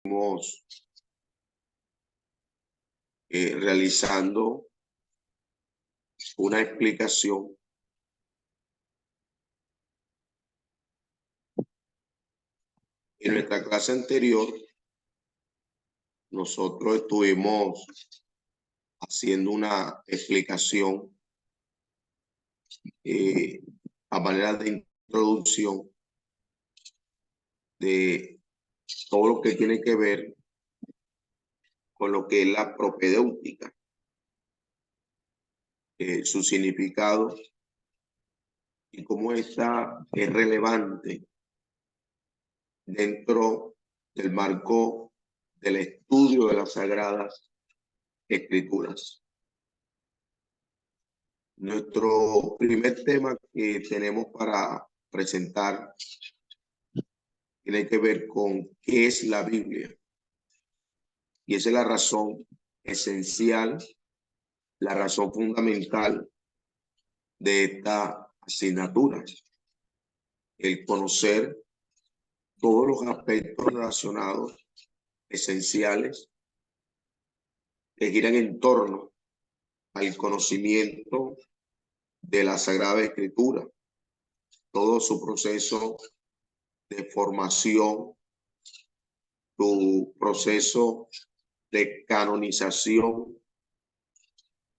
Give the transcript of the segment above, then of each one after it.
Estamos realizando una explicación en nuestra clase anterior. Nosotros estuvimos haciendo una explicación a manera de introducción de todo lo que tiene que ver con lo que es la propedéutica, su significado y cómo esta es relevante dentro del marco del estudio de las Sagradas Escrituras. Nuestro primer tema que tenemos para presentar tiene que ver con qué es la Biblia. Y esa es la razón esencial, la razón fundamental de esta asignatura. El conocer todos los aspectos relacionados, esenciales, que giran en torno al conocimiento de la Sagrada Escritura, todo su proceso de formación, su proceso de canonización,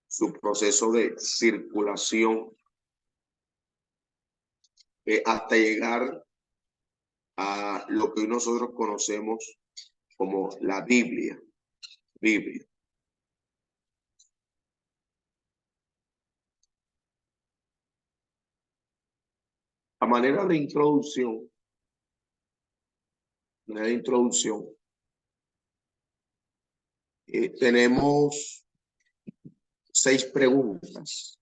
su proceso de circulación, hasta llegar a lo que nosotros conocemos como la Biblia. A manera de introducción, tenemos 6 preguntas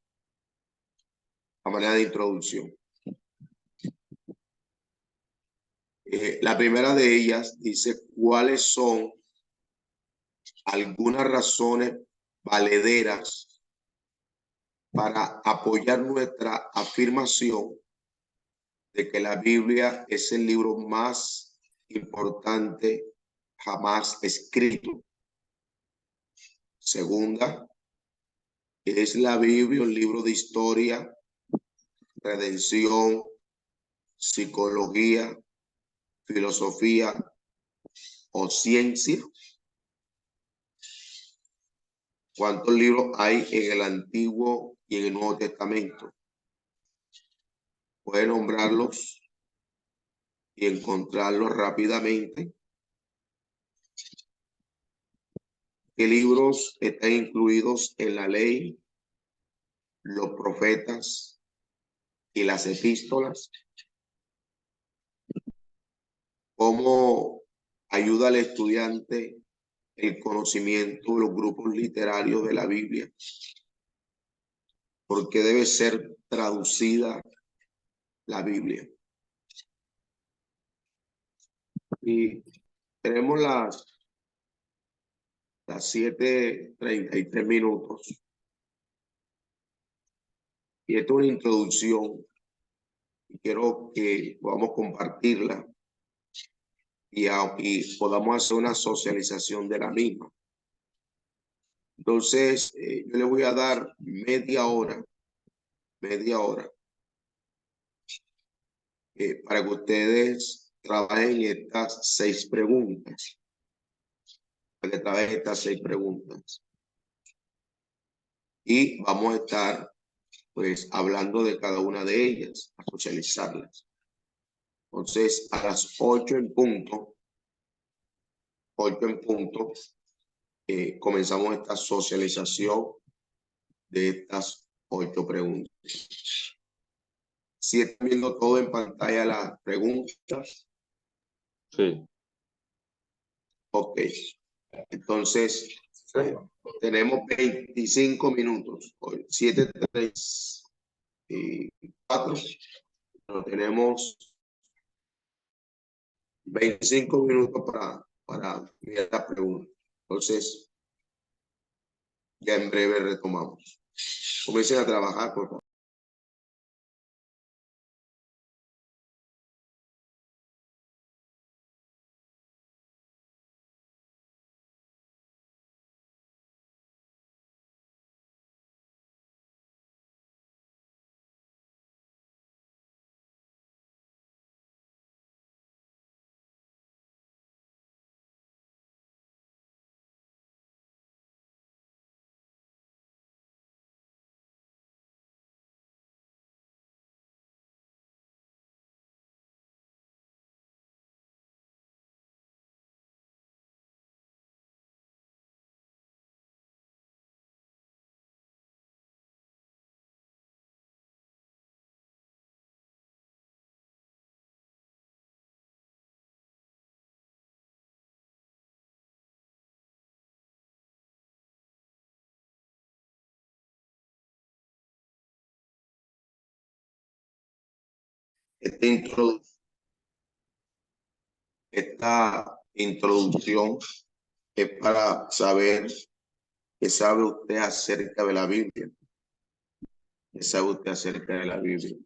a manera de introducción. La primera de ellas dice: ¿cuáles son algunas razones valederas para apoyar nuestra afirmación de que la Biblia es el libro más importante jamás escrito? Segunda, ¿es la Biblia un libro de historia, redención, psicología, filosofía o ciencia? ¿Cuántos libros hay en el Antiguo y en el Nuevo Testamento? Puede nombrarlos y encontrarlos rápidamente. ¿Qué libros están incluidos en la ley, los profetas y las epístolas? ¿Cómo ayuda al estudiante el conocimiento de los grupos literarios de la Biblia? ¿Por qué debe ser traducida la Biblia? Y tenemos las 7:33 minutos. Y esto es una introducción y quiero que podamos compartirla y podamos hacer una socialización de la misma. Entonces, yo le voy a dar media hora para que ustedes trabajen estas 6 preguntas. Y vamos a estar pues hablando de cada una de ellas, a socializarlas. Entonces, a las 8 en punto, comenzamos esta socialización de estas 8 preguntas. Si están viendo todo en pantalla las preguntas. Sí. Ok. Entonces, tenemos 25 minutos. 7:34. Tenemos 25 minutos para mirar la pregunta. Entonces, ya en breve retomamos. Comiencen a trabajar, por favor. Esta introducción es para saber qué sabe usted acerca de la Biblia. ¿Qué sabe usted acerca de la Biblia?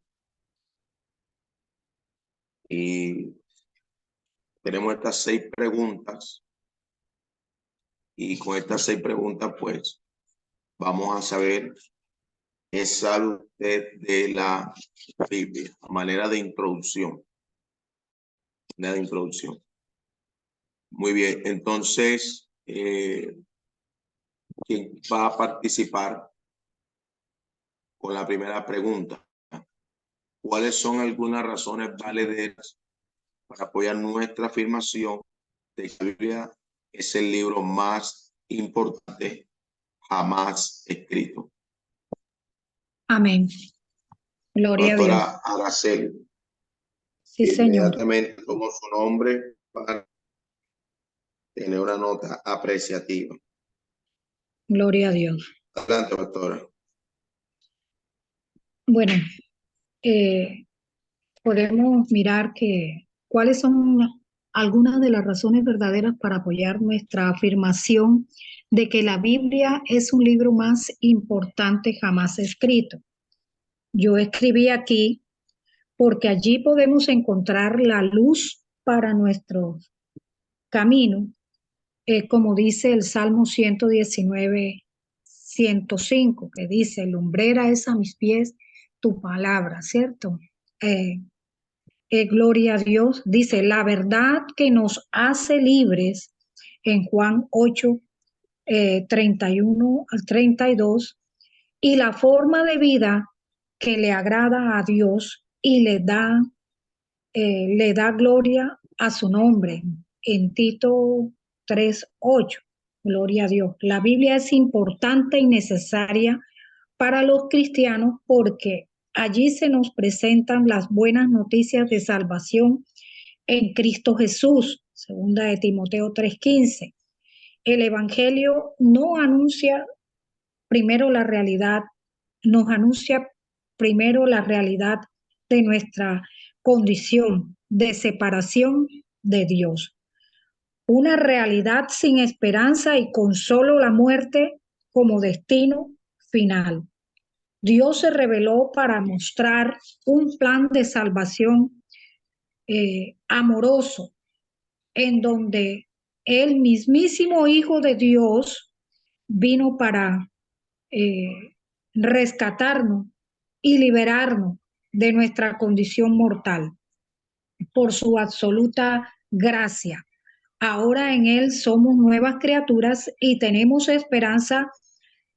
Y tenemos estas 6 preguntas. Y con estas 6 preguntas, pues, vamos a saber qué sabe usted de la Biblia, a manera de introducción. De introducción. Muy bien, entonces, ¿quién va a participar con la primera pregunta? ¿Cuáles son algunas razones válidas para apoyar nuestra afirmación de que la Biblia es el libro más importante jamás escrito? Amén. Gloria a Dios. Pastora Araceli. Sí, señor. Inmediatamente tomo su nombre para tener una nota apreciativa. Gloria a Dios. Adelante, pastora. Bueno, podemos mirar cuáles son algunas de las razones verdaderas para apoyar nuestra afirmación de que la Biblia es un libro más importante jamás escrito. Yo escribí aquí porque allí podemos encontrar la luz para nuestro camino, como dice el Salmo 119, 105, que dice: lumbrera es a mis pies tu palabra, ¿cierto? Gloria a Dios. Dice: la verdad que nos hace libres, en Juan 8, 31 al 32, y la forma de vida que le agrada a Dios y le da gloria a su nombre, en Tito 3:8. Gloria a Dios. La Biblia es importante y necesaria para los cristianos porque allí se nos presentan las buenas noticias de salvación en Cristo Jesús, segunda de Timoteo 3:15. El Evangelio no anuncia primero la realidad, nos anuncia primero la realidad de nuestra condición de separación de Dios. Una realidad sin esperanza y con solo la muerte como destino final. Dios se reveló para mostrar un plan de salvación amoroso, en donde el mismísimo Hijo de Dios vino para rescatarnos y liberarnos de nuestra condición mortal por su absoluta gracia. Ahora en Él somos nuevas criaturas y tenemos esperanza,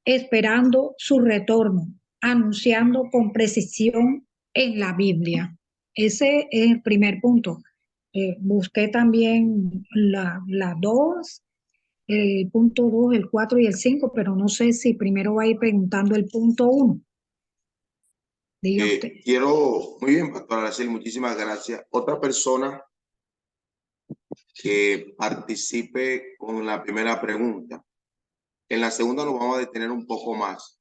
esperando su retorno, anunciando con precisión en la Biblia. Ese es el primer punto. Busqué también la 2, el punto 2, el 4 y el 5, pero no sé si primero va a ir preguntando el punto 1. Diga usted. Muy bien, pastora Araceli, muchísimas gracias. Otra persona que participe con la primera pregunta. En la segunda nos vamos a detener un poco más,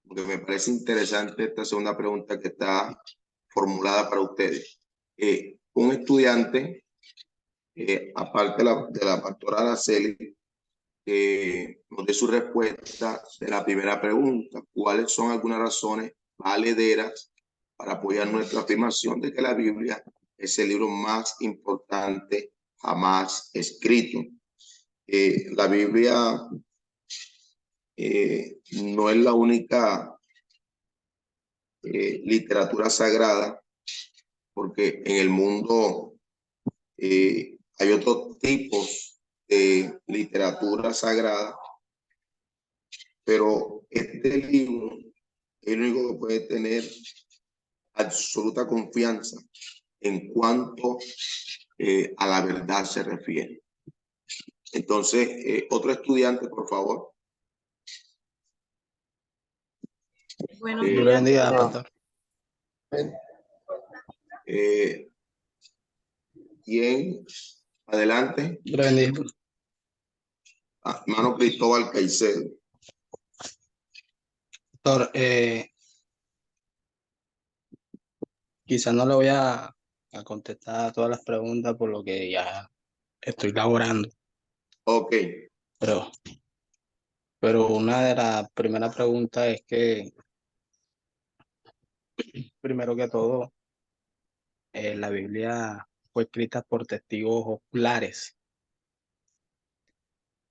porque me parece interesante esta segunda pregunta que está formulada para ustedes. Un estudiante, aparte de la pastora Araceli, nos dé su respuesta de la primera pregunta. ¿Cuáles son algunas razones valederas para apoyar nuestra afirmación de que la Biblia es el libro más importante jamás escrito? La Biblia no es la única literatura sagrada, porque en el mundo hay otros tipos de literatura sagrada, pero este libro es el único que puede tener absoluta confianza en cuanto a la verdad se refiere. Entonces, otro estudiante, por favor. Buenos días, pastor. ¿Quién? Adelante. Bendiga. Hermano Cristóbal Caicedo. Pastor, quizás no le voy a contestar a todas las preguntas por lo que ya estoy laborando, Ok, pero, pero una de las primeras preguntas es que, primero que todo, la Biblia fue escrita por testigos oculares.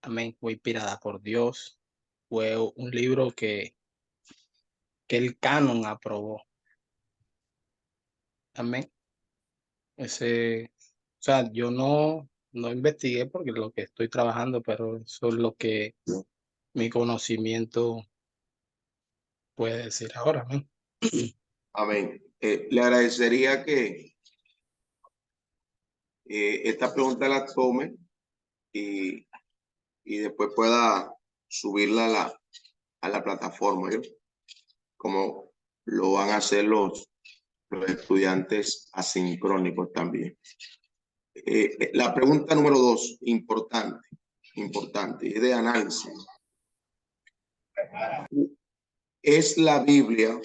Amén. Fue inspirada por Dios. Fue un libro que el canon aprobó. Amén. O sea, yo no investigué porque lo que estoy trabajando, pero eso es lo que mi conocimiento puede decir ahora. Amén. amén. Le agradecería que esta pregunta la tome y, y después pueda subirla a la plataforma, ¿yo? Como lo van a hacer los estudiantes asincrónicos también. La pregunta número 2, importante, es de análisis. ¿Es la Biblia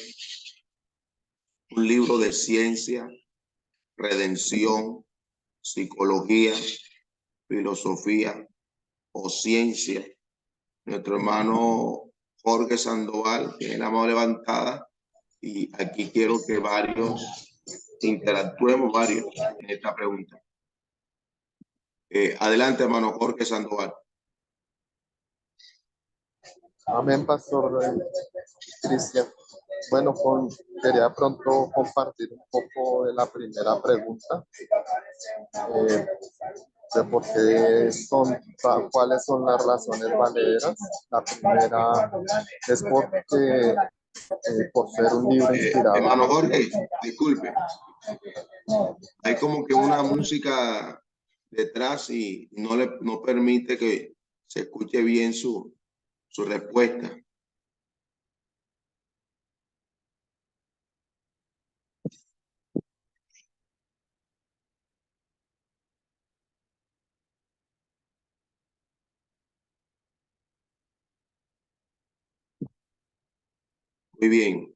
un libro de ciencia, redención, psicología, filosofía o ciencia? Nuestro hermano Jorge Sandoval tiene la mano levantada y aquí quiero que interactuemos varios en esta pregunta. Adelante, hermano Jorge Sandoval. Amén, Pastor Cristian. Bueno, quería pronto compartir un poco de la primera pregunta, de por qué cuáles son las razones valederas. La primera es porque por ser un libro inspirado. Hermano Jorge, disculpe. Hay como que una música detrás y no permite que se escuche bien su respuesta. Muy bien.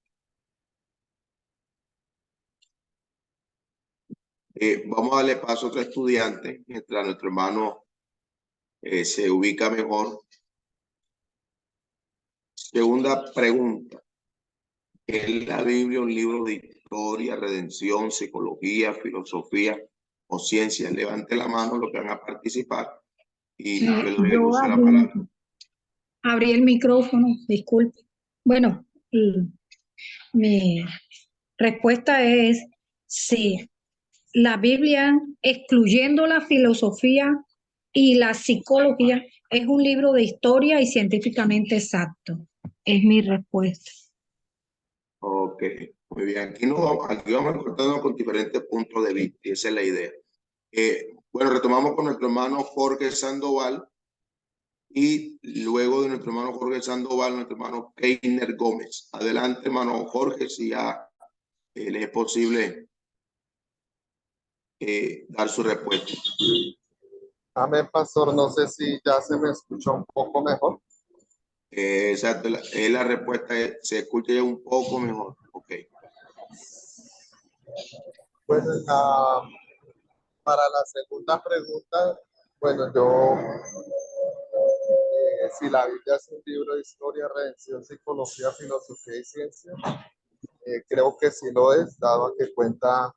Vamos a darle paso a otro estudiante mientras nuestro hermano se ubica mejor. Segunda pregunta. ¿Es la Biblia un libro de historia, redención, psicología, filosofía o ciencia? Levante la mano los que van a participar y yo le doy el uso de la palabra. Abrí el micrófono, disculpe. Bueno, mi respuesta es sí. La Biblia, excluyendo la filosofía y la psicología, es un libro de historia y científicamente exacto. Es mi respuesta. Ok, muy bien. Aquí vamos cortando con diferentes puntos de vista y esa es la idea. Bueno, retomamos con nuestro hermano Jorge Sandoval y luego de nuestro hermano Jorge Sandoval, nuestro hermano Keiner Gómez. Adelante, hermano Jorge, si ya le es posible dar su respuesta. Amén, Pastor. No sé si ya se me escucha un poco mejor. Exacto, la respuesta se escucha ya un poco mejor. Ok. Bueno, para la segunda pregunta, bueno, si la Biblia es un libro de historia, redención, psicología, filosofía y ciencia, creo que sí lo es, dado a que cuenta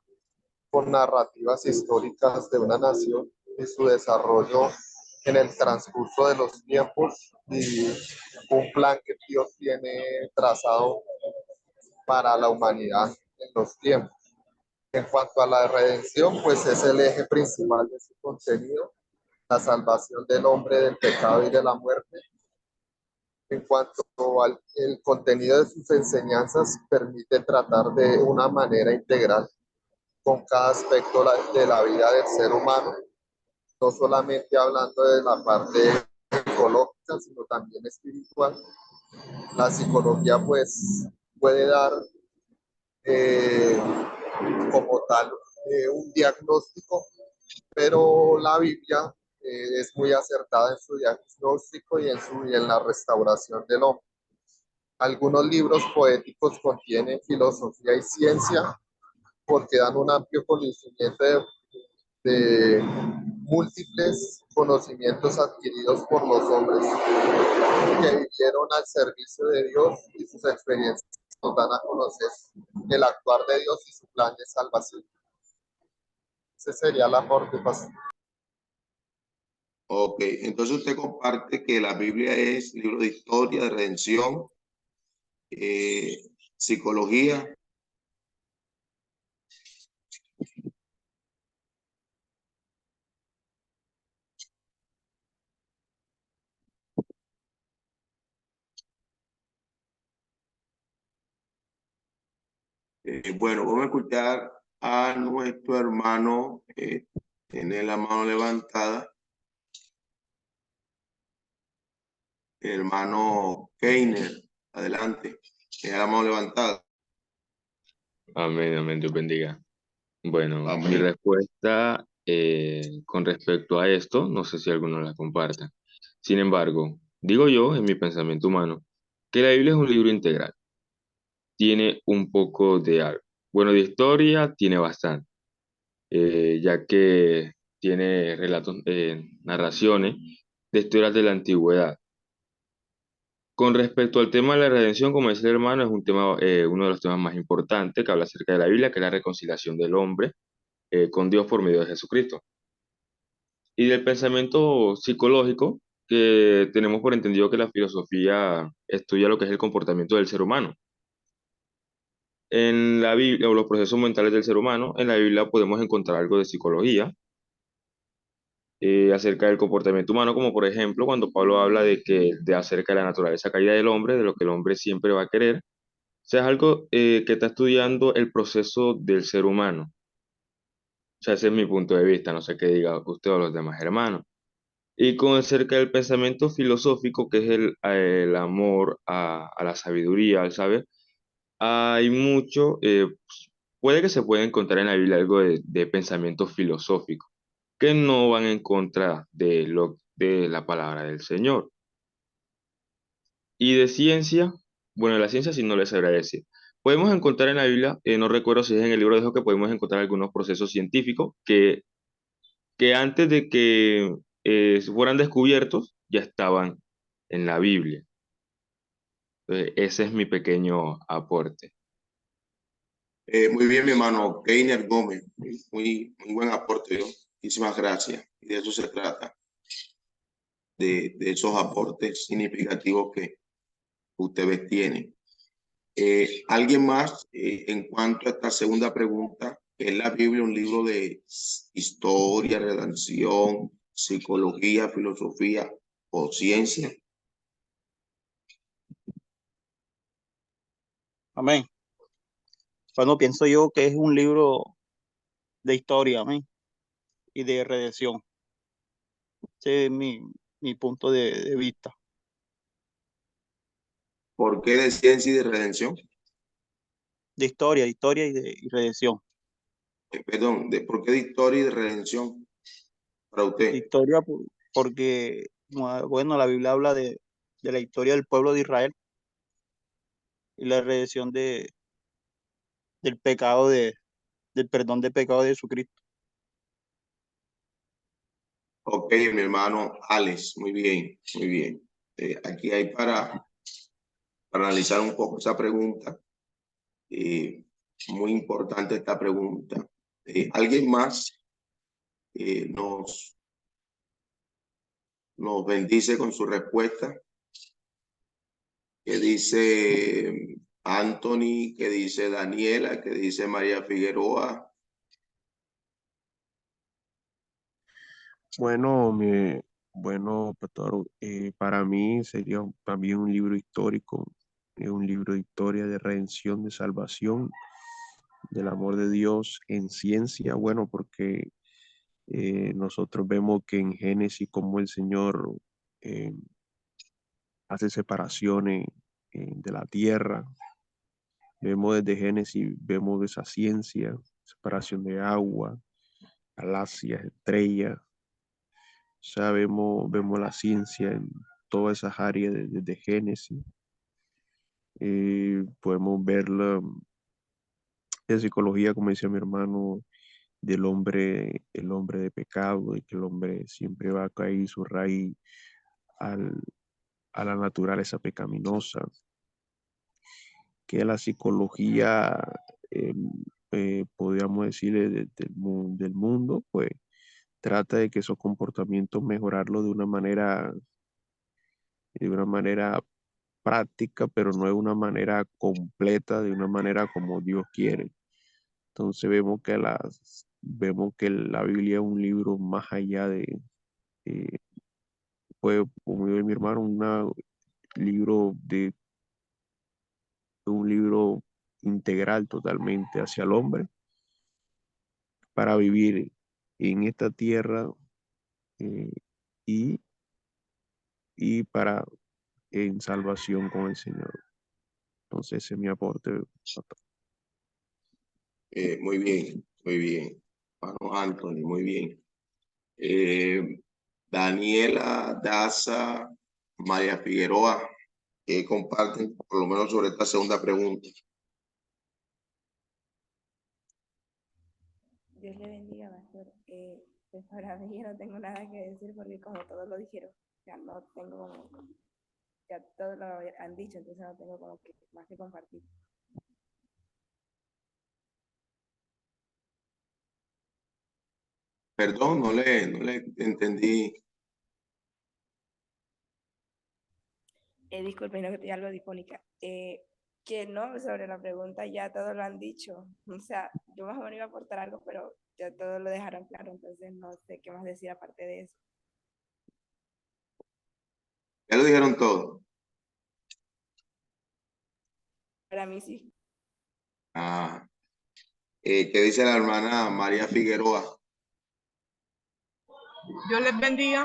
con narrativas históricas de una nación y su desarrollo en el transcurso de los tiempos y un plan que Dios tiene trazado para la humanidad en los tiempos. En cuanto a la redención, pues es el eje principal de su contenido, la salvación del hombre del pecado y de la muerte. En cuanto al el contenido de sus enseñanzas, permite tratar de una manera integral con cada aspecto de la vida del ser humano, no solamente hablando de la parte psicológica, sino también espiritual. La psicología pues puede dar como tal un diagnóstico, pero la Biblia es muy acertada en su diagnóstico y en la restauración del hombre. Algunos libros poéticos contienen filosofía y ciencia, porque dan un amplio conocimiento de múltiples conocimientos adquiridos por los hombres que vivieron al servicio de Dios, y sus experiencias nos dan a conocer el actuar de Dios y su plan de salvación. Ese sería el aporte, pastor. Ok, entonces usted comparte que la Biblia es libro de historia, de redención, psicología. Bueno, vamos a escuchar a nuestro hermano, tiene la mano levantada, el hermano Keiner, adelante, tiene la mano levantada. Amén, amén, Dios bendiga. Bueno, Amén. mi respuesta con respecto a esto, no sé si alguno la comparta. Sin embargo, digo yo, en mi pensamiento humano, que la Biblia es un libro integral. Tiene un poco de algo. Bueno, de historia tiene bastante, ya que tiene relatos, narraciones de historias de la antigüedad. Con respecto al tema de la redención, como decía el hermano, es un tema, uno de los temas más importantes que habla acerca de la Biblia, que es la reconciliación del hombre con Dios por medio de Jesucristo. Y del pensamiento psicológico, que tenemos por entendido que la filosofía estudia lo que es el comportamiento del ser humano. En la Biblia, o los procesos mentales del ser humano, en la Biblia podemos encontrar algo de psicología acerca del comportamiento humano, como por ejemplo cuando Pablo habla de acerca de la naturaleza caída del hombre, de lo que el hombre siempre va a querer. O sea, es algo que está estudiando el proceso del ser humano. O sea, ese es mi punto de vista, no sé qué diga usted o los demás hermanos. Y con acerca del pensamiento filosófico, que es el amor a la sabiduría, al saber, hay mucho, puede que se pueda encontrar en la Biblia algo de pensamiento filosófico, que no van en contra de la palabra del Señor. Y de ciencia, bueno, la ciencia sí no les sabrá decir. Podemos encontrar en la Biblia, no recuerdo si es en el libro de Job, que podemos encontrar algunos procesos científicos que antes de que fueran descubiertos ya estaban en la Biblia. Entonces, ese es mi pequeño aporte. Muy bien, mi hermano Keiner Gómez, muy buen aporte, ¿no? Muchísimas gracias. Y de eso se trata, de esos aportes significativos que ustedes tienen. ¿Alguien más en cuanto a esta segunda pregunta? ¿Es la Biblia un libro de historia, redacción, psicología, filosofía o ciencia? Amén. Bueno, pienso yo que es un libro de historia, amén, y de redención. Ese es mi punto de vista. ¿Por qué de ciencia y de redención? De historia y redención. Perdón, ¿por qué de historia y de redención para De usted? historia porque, bueno, la Biblia habla de la historia del pueblo de Israel y la redención del pecado, del perdón de pecado de Jesucristo. Ok, mi hermano Alex, muy bien, muy bien. Aquí hay para analizar un poco esa pregunta. Muy importante esta pregunta. ¿Alguien más nos bendice con su respuesta? ¿Qué dice Anthony? ¿Qué dice Daniela? ¿Qué dice María Figueroa? Bueno, pastor, para mí sería también un libro histórico, un libro de historia, de redención, de salvación, del amor de Dios en ciencia, bueno, porque nosotros vemos que en Génesis como el Señor eh, hace separaciones de la tierra, vemos desde Génesis, vemos esa ciencia, separación de agua, galaxias, estrellas. Vemos la ciencia en todas esas áreas de Génesis. Podemos verla de psicología, como decía mi hermano, del hombre, el hombre de pecado, y que el hombre siempre va a caer su raíz a la naturaleza pecaminosa, que la psicología, eh, podríamos decirle, del mundo, pues trata de que esos comportamientos mejorarlos de una manera práctica, pero no de una manera completa, de una manera como Dios quiere. Entonces vemos que la Biblia es un libro más allá eh, pues, como dice mi hermano, libro un libro integral totalmente hacia el hombre para vivir en esta tierra, eh, y, y para en salvación con el Señor. Entonces ese es mi aporte, pastor. Muy bien, muy bien. Hermano Anthony, muy bien. Daniela, Daza, María Figueroa, que comparten por lo menos sobre esta segunda pregunta. Dios le bendiga, pastor. Pues para mí yo no tengo nada que decir porque como todos lo dijeron, ya no tengo, ya todos lo han dicho, entonces no tengo como que más que compartir. Perdón, no le entendí. Disculpen, no que estoy algo difónica. Que no, sobre la pregunta ya todos lo han dicho. O sea, yo más o menos iba a aportar algo, pero ya todos lo dejaron claro, entonces no sé qué más decir aparte de eso. Ya lo dijeron todo. Para mí sí. Ah, ¿qué dice la hermana María Figueroa? Dios les bendiga.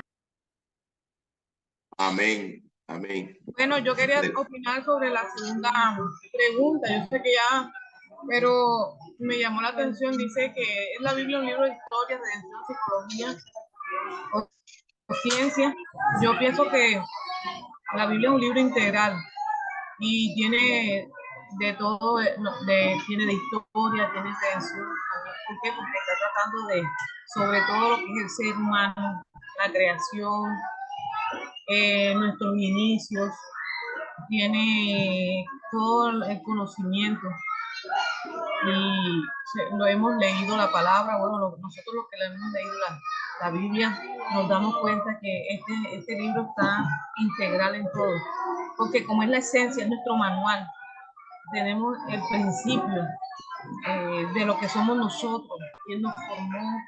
Amén, amén. Bueno, yo quería opinar sobre la segunda pregunta. Yo sé que ya, pero me llamó la atención. Dice que es la Biblia un libro de historia, redención, psicología o ciencia. Yo pienso que la Biblia es un libro integral y tiene de todo, tiene de historia, tiene redención. ¿Por qué? Porque está tratando de, sobre todo lo que es el ser humano, la creación, nuestros inicios, tiene todo el conocimiento y lo hemos leído la palabra, bueno, nosotros los que le hemos leído la Biblia, nos damos cuenta que este libro está integral en todo, porque como es la esencia, es nuestro manual, tenemos el principio de lo que somos nosotros, quién nos formó,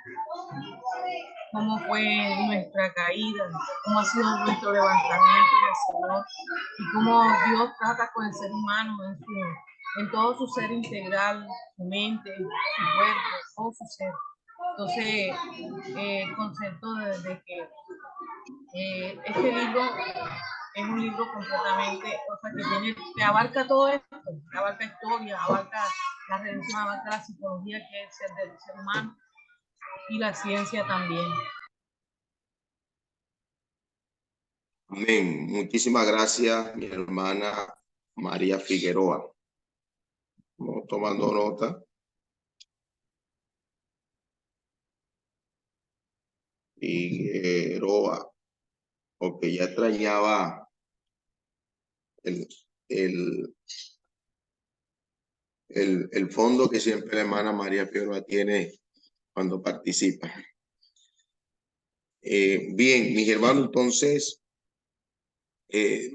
cómo fue nuestra caída, cómo ha sido nuestro levantamiento en el Señor y cómo Dios trata con el ser humano en todo su ser integral, su mente, su cuerpo, todo su ser. Entonces, el concepto de que este libro es un libro completamente, o sea, que abarca todo esto, abarca historia, abarca la redención, abarca la psicología que es el del ser humano y la ciencia también. Amén. Muchísimas gracias, mi hermana María Figueroa. Vamos tomando nota. Figueroa. Porque ya extrañaba el, el fondo que siempre la hermana María Figueroa tiene cuando participa. Bien, mis hermanos, entonces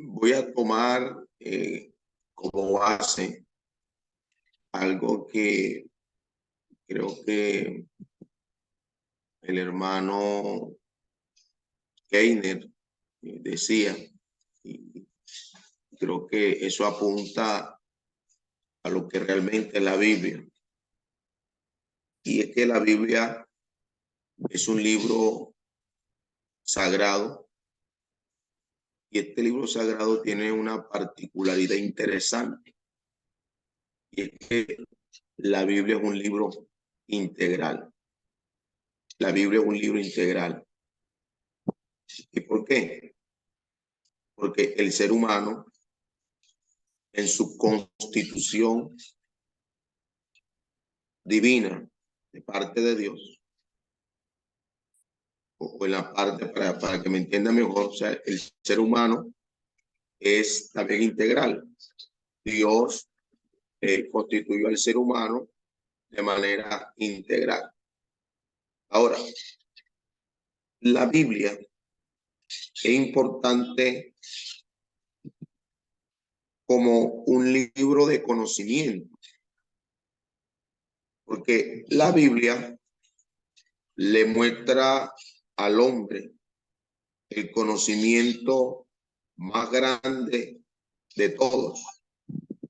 voy a tomar como base algo que creo que el hermano Keiner decía, y creo que eso apunta a lo que realmente es la Biblia. Y es que la Biblia es un libro sagrado, y este libro sagrado tiene una particularidad interesante, y es que la Biblia es un libro integral. La Biblia es un libro integral. ¿Y por qué? Porque el ser humano en su constitución divina de parte de Dios, o en la parte, para que me entienda mejor, o sea, el ser humano es también integral. Dios constituyó al ser humano de manera integral. Ahora, la Biblia es importante como un libro de conocimiento, porque la Biblia le muestra al hombre el conocimiento más grande de todos,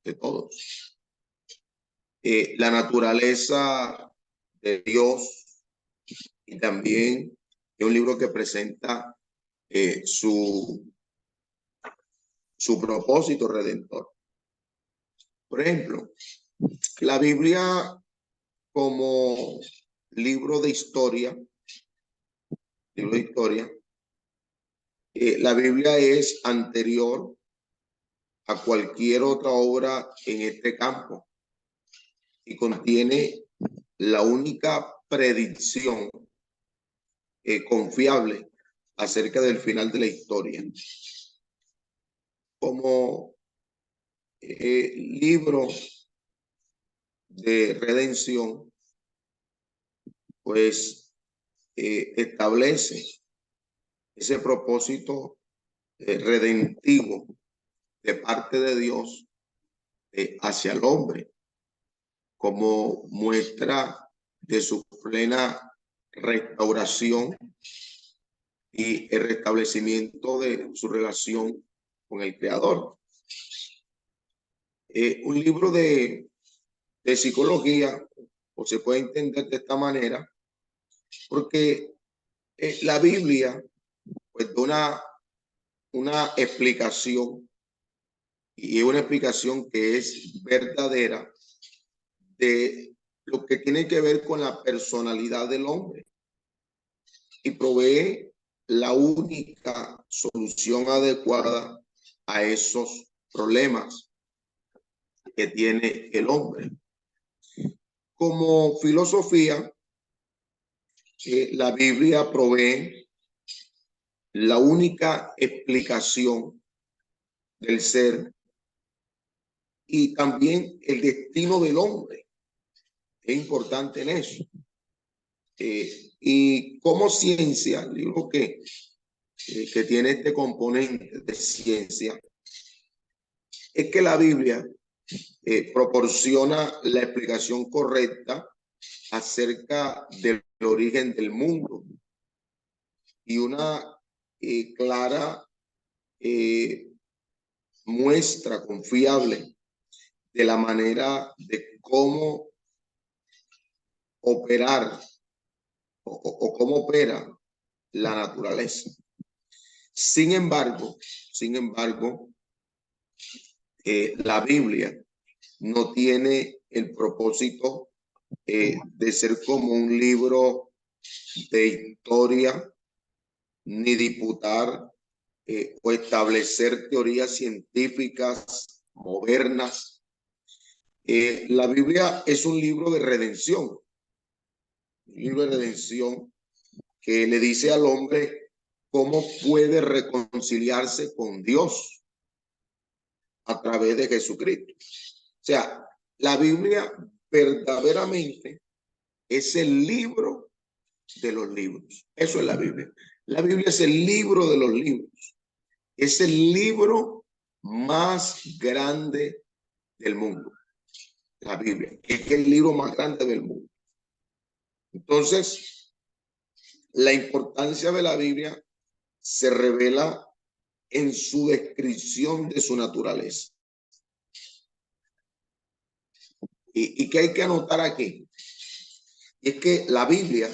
de todos. La naturaleza de Dios, y también es un libro que presenta su propósito redentor. Por ejemplo, la Biblia como libro de historia, la Biblia es anterior a cualquier otra obra en este campo y contiene la única predicción confiable acerca del final de la historia. Como libro de redención, pues establece ese propósito redentivo de parte de Dios hacia el hombre, como muestra de su plena restauración y el restablecimiento de su relación con el Creador. Un libro de psicología, o se puede entender de esta manera, porque la Biblia pues da una explicación, y es una explicación que es verdadera, de lo que tiene que ver con la personalidad del hombre, y provee la única solución adecuada a esos problemas que tiene el hombre. Como filosofía, la Biblia provee la única explicación del ser y también el destino del hombre. Es importante en eso. Y como ciencia, digo que tiene este componente de ciencia, es que la Biblia proporciona la explicación correcta acerca del origen del mundo y una clara muestra confiable de la manera de cómo operar o cómo opera la naturaleza. Sin embargo, la Biblia no tiene el propósito de ser como un libro de historia, ni disputar o establecer teorías científicas modernas. La Biblia es un libro de redención, que le dice al hombre cómo puede reconciliarse con Dios a través de Jesucristo. O sea, la Biblia verdaderamente es el libro de los libros. Eso es la Biblia. La Biblia es el libro de los libros. Es el libro más grande del mundo. La Biblia es el libro más grande del mundo. Entonces, la importancia de la Biblia se revela en su descripción de su naturaleza. ¿Y qué hay que anotar aquí? Es que la Biblia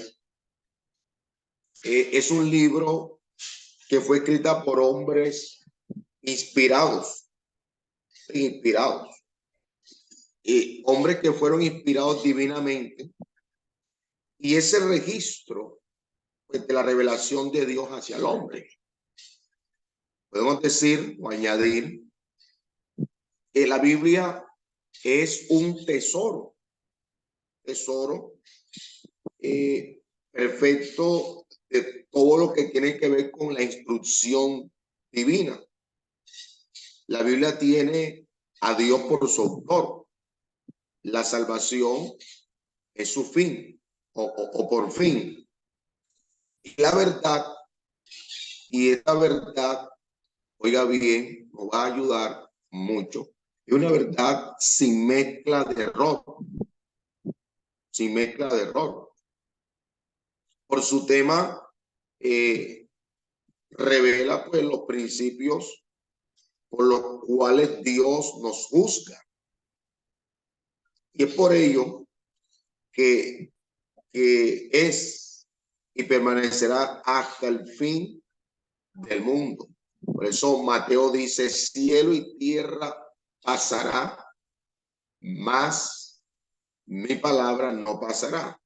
es un libro que fue escrita por hombres inspirados, hombres que fueron inspirados divinamente, y ese registro pues, de la revelación de Dios hacia el hombre. Podemos decir o añadir que la Biblia es un tesoro tesoro perfecto de todo lo que tiene que ver con la instrucción divina. La Biblia tiene a Dios por su autor. La salvación es su fin o por fin. Y la verdad, y esta verdad, oiga bien, nos va a ayudar mucho. Es una verdad sin mezcla de error. Sin mezcla de error. Por su tema, revela pues los principios por los cuales Dios nos juzga. Y es por ello que es y permanecerá hasta el fin del mundo. Por eso Mateo dice, cielo y tierra pasará, mas mi palabra no pasará.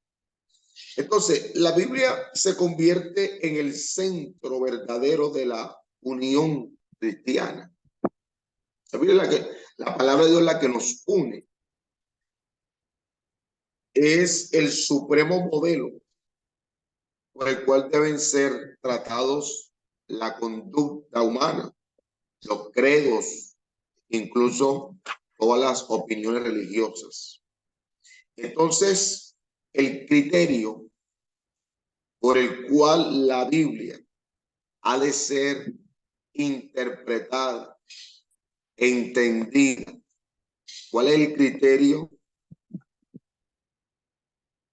Entonces, la Biblia se convierte en el centro verdadero de la unión cristiana. La Biblia es la palabra de Dios es la que nos une. Es el supremo modelo por el cual deben ser tratados la conducta humana, los credos, incluso todas las opiniones religiosas. Entonces, el criterio por el cual la Biblia ha de ser interpretada, entendida. ¿Cuál es el criterio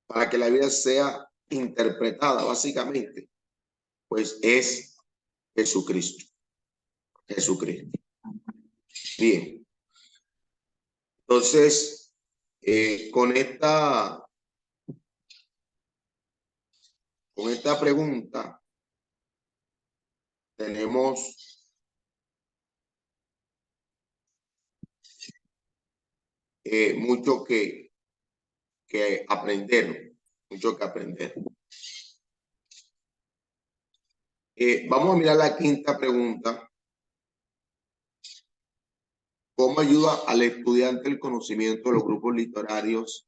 para que la Biblia sea interpretada? Básicamente, pues es Jesucristo. Jesucristo. Bien. Entonces, con esta pregunta tenemos mucho que aprender, mucho que aprender. Vamos a mirar la quinta pregunta. ¿Cómo ayuda al estudiante el conocimiento de los grupos literarios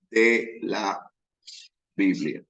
de la Biblia?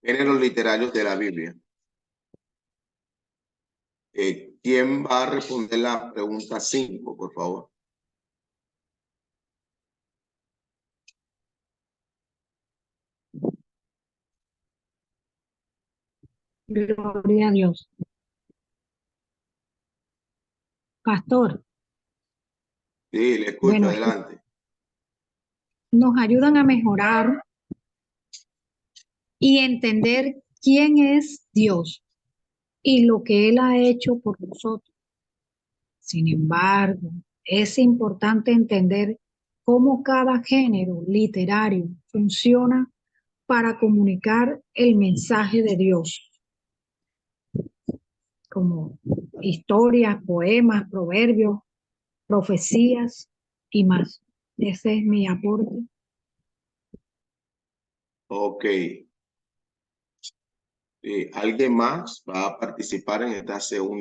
Géneros literarios de la Biblia. ¿Quién va a responder la pregunta 5, por favor? Gloria a Dios. Pastor, Sí, le escucho, bueno, adelante. nos ayudan a mejorar y entender quién es Dios y lo que Él ha hecho por nosotros. Sin embargo, es importante entender cómo cada género literario funciona para comunicar el mensaje de Dios, como historias, poemas, proverbios, profecías y más. Ese es mi aporte. Ok. ¿Alguien más va a participar en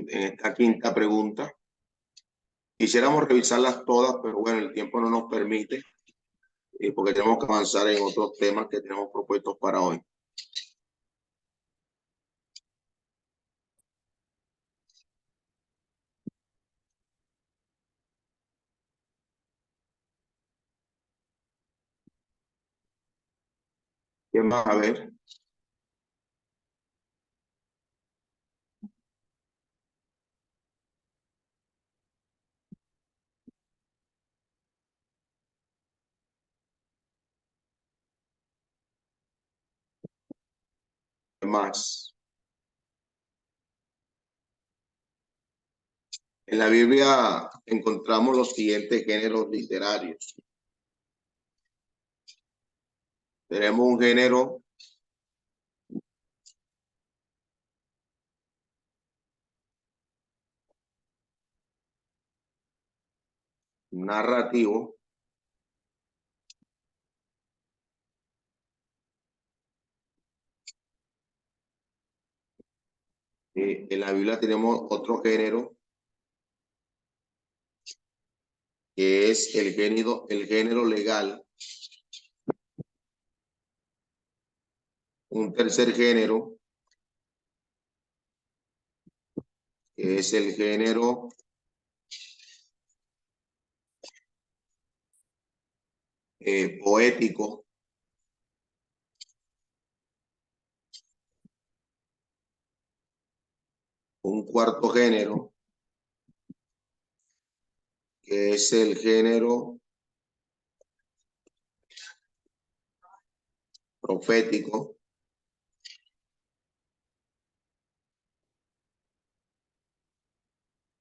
esta quinta pregunta? Quisiéramos revisarlas todas, pero bueno, el tiempo no nos permite, porque tenemos que avanzar en otros temas que tenemos propuestos para hoy. ¿Quién va a ver? más. En la Biblia encontramos los siguientes géneros literarios. Tenemos un género narrativo, en la Biblia tenemos otro género que es el género legal. Un tercer género que es el género poético. Un cuarto género que es el género profético.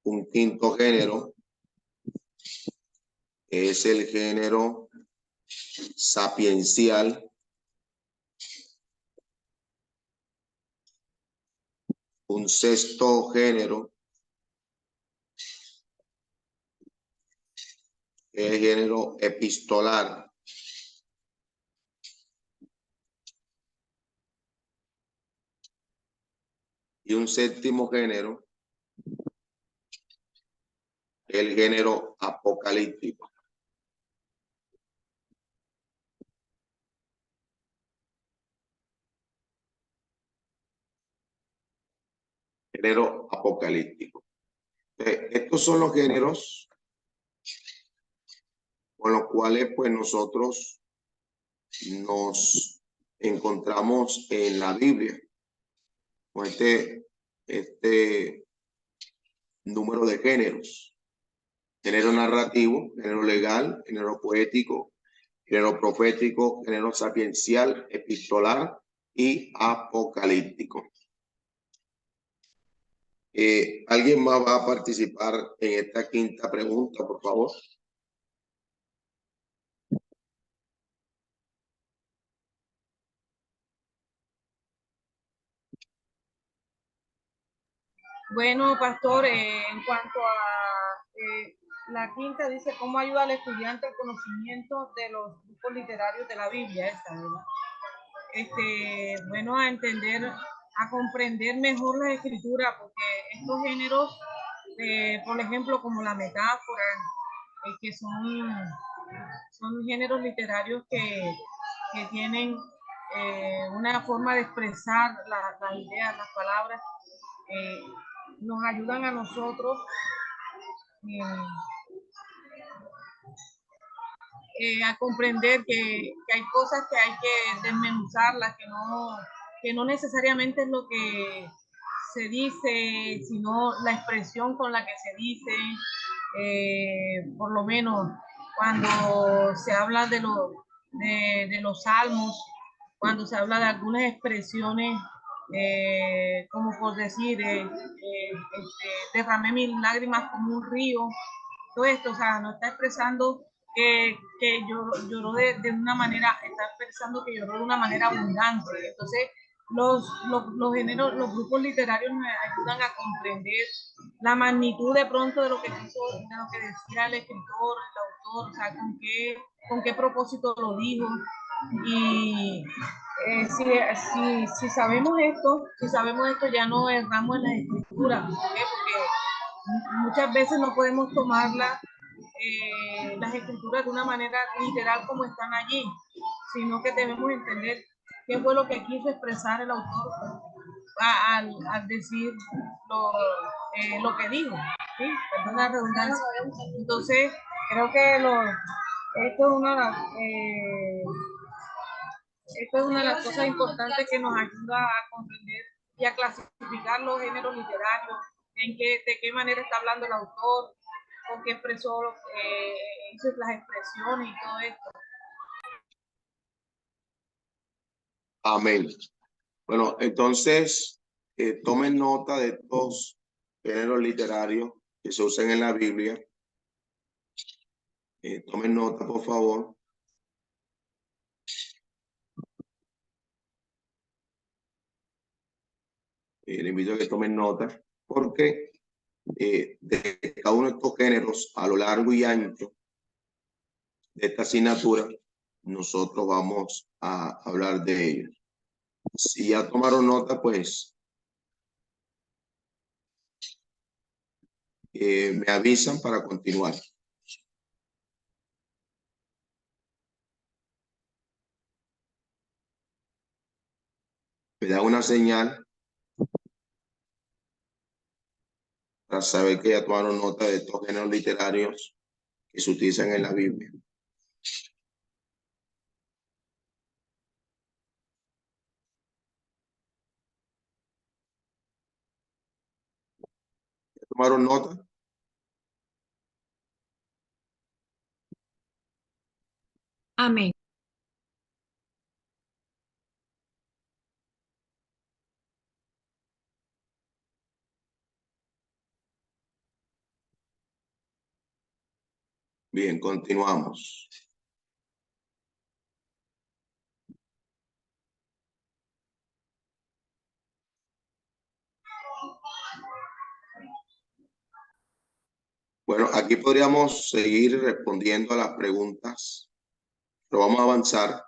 Un quinto género que es el género sapiencial. Un sexto género que es el género epistolar. Y un séptimo género, el género apocalíptico. Género apocalíptico. Estos son los géneros con los cuales pues nosotros nos encontramos en la Biblia, con este número de géneros: género narrativo, género legal, género poético, género profético, género sapiencial, epistolar y apocalíptico. ¿Alguien más va a participar en esta quinta pregunta, por favor? Bueno, pastor, en cuanto a la quinta, dice cómo ayuda al estudiante el conocimiento de los grupos literarios de la Biblia, esta, ¿verdad? Bueno, a entender, a comprender mejor la escritura, porque estos géneros, por ejemplo, como la metáfora, que son géneros literarios que tienen una forma de expresar las ideas, las palabras, nos ayudan a nosotros a comprender que hay cosas que hay que desmenuzarlas, que no necesariamente es lo que se dice, sino la expresión con la que se dice. Por lo menos cuando se habla de los salmos, cuando se habla de algunas expresiones, como por decir, derramé mis lágrimas como un río, todo esto, o sea, no está expresando que lloró de una manera, está expresando que lloró de una manera abundante. Entonces, los géneros, los grupos literarios nos ayudan a comprender la magnitud de pronto de lo que decía el escritor, el autor, o sea, con qué propósito lo dijo. Y si sabemos esto, ya no erramos en la escritura. ¿Por qué? Porque muchas veces no podemos tomarla las escrituras de una manera literal como están allí, sino que debemos entender qué fue lo que quiso expresar el autor al decir lo que dijo, ¿sí? Perdón la redundancia. Entonces, creo que esto es una de las cosas importantes que nos ayuda a comprender y a clasificar los géneros literarios, de qué manera está hablando el autor, con qué expresó, hizo las expresiones y todo esto. Amén. Bueno, entonces, tomen nota de estos géneros literarios que se usan en la Biblia. Tomen nota, por favor. Le invito a que tomen nota, porque de cada uno de estos géneros, a lo largo y ancho de esta asignatura, nosotros vamos a hablar de ellos. Si ya tomaron nota, pues me avisan para continuar. Me da una señal para saber que ya tomaron nota de estos géneros literarios que se utilizan en la Biblia. ¿Ya tomaron nota? Amén. Bien, continuamos. Bueno, aquí podríamos seguir respondiendo a las preguntas, pero vamos a avanzar.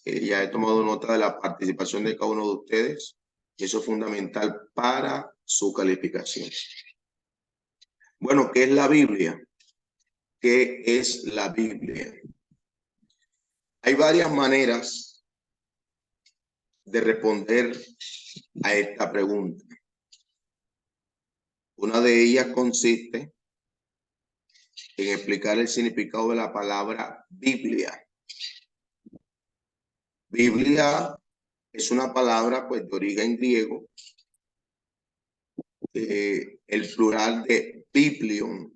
Ya he tomado nota de la participación de cada uno de ustedes y eso es fundamental para su calificación. Bueno, ¿qué es la Biblia? ¿Qué es la Biblia? Hay varias maneras de responder a esta pregunta. Una de ellas consiste en explicar el significado de la palabra Biblia. Biblia es una palabra pues de origen griego, el plural de biblion,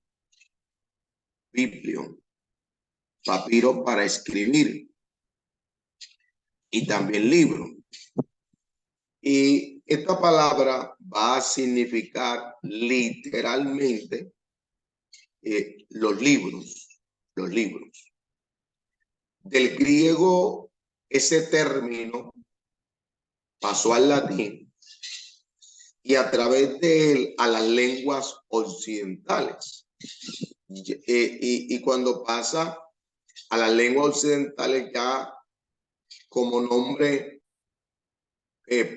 papiro para escribir y también libro. Y esta palabra va a significar literalmente los libros. Del griego, ese término pasó al latín y a través de él a las lenguas occidentales. Y cuando pasa a las lenguas occidentales ya como nombre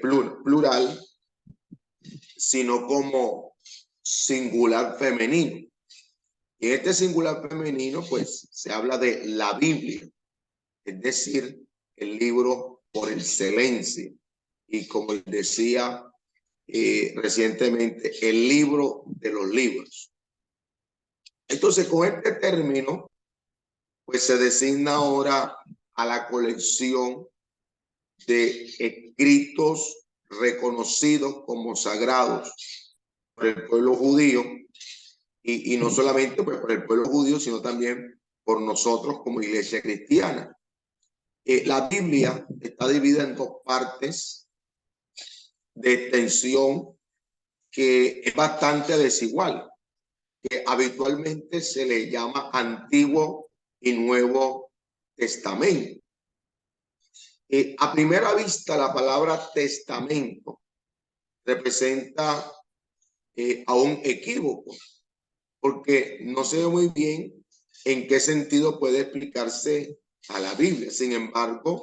plural, sino como singular femenino. Y en este singular femenino, pues, se habla de la Biblia, es decir, el libro por excelencia. Y como decía recientemente, el libro de los libros. Entonces, con este término, pues se designa ahora a la colección de escritos reconocidos como sagrados por el pueblo judío y no solamente pues, por el pueblo judío, sino también por nosotros como iglesia cristiana. La Biblia está dividida en dos partes de extensión que es bastante desigual, que habitualmente se le llama Antiguo y Nuevo Testamento. A primera vista, la palabra testamento representa a un equívoco, porque no se ve muy bien en qué sentido puede explicarse a la Biblia. Sin embargo,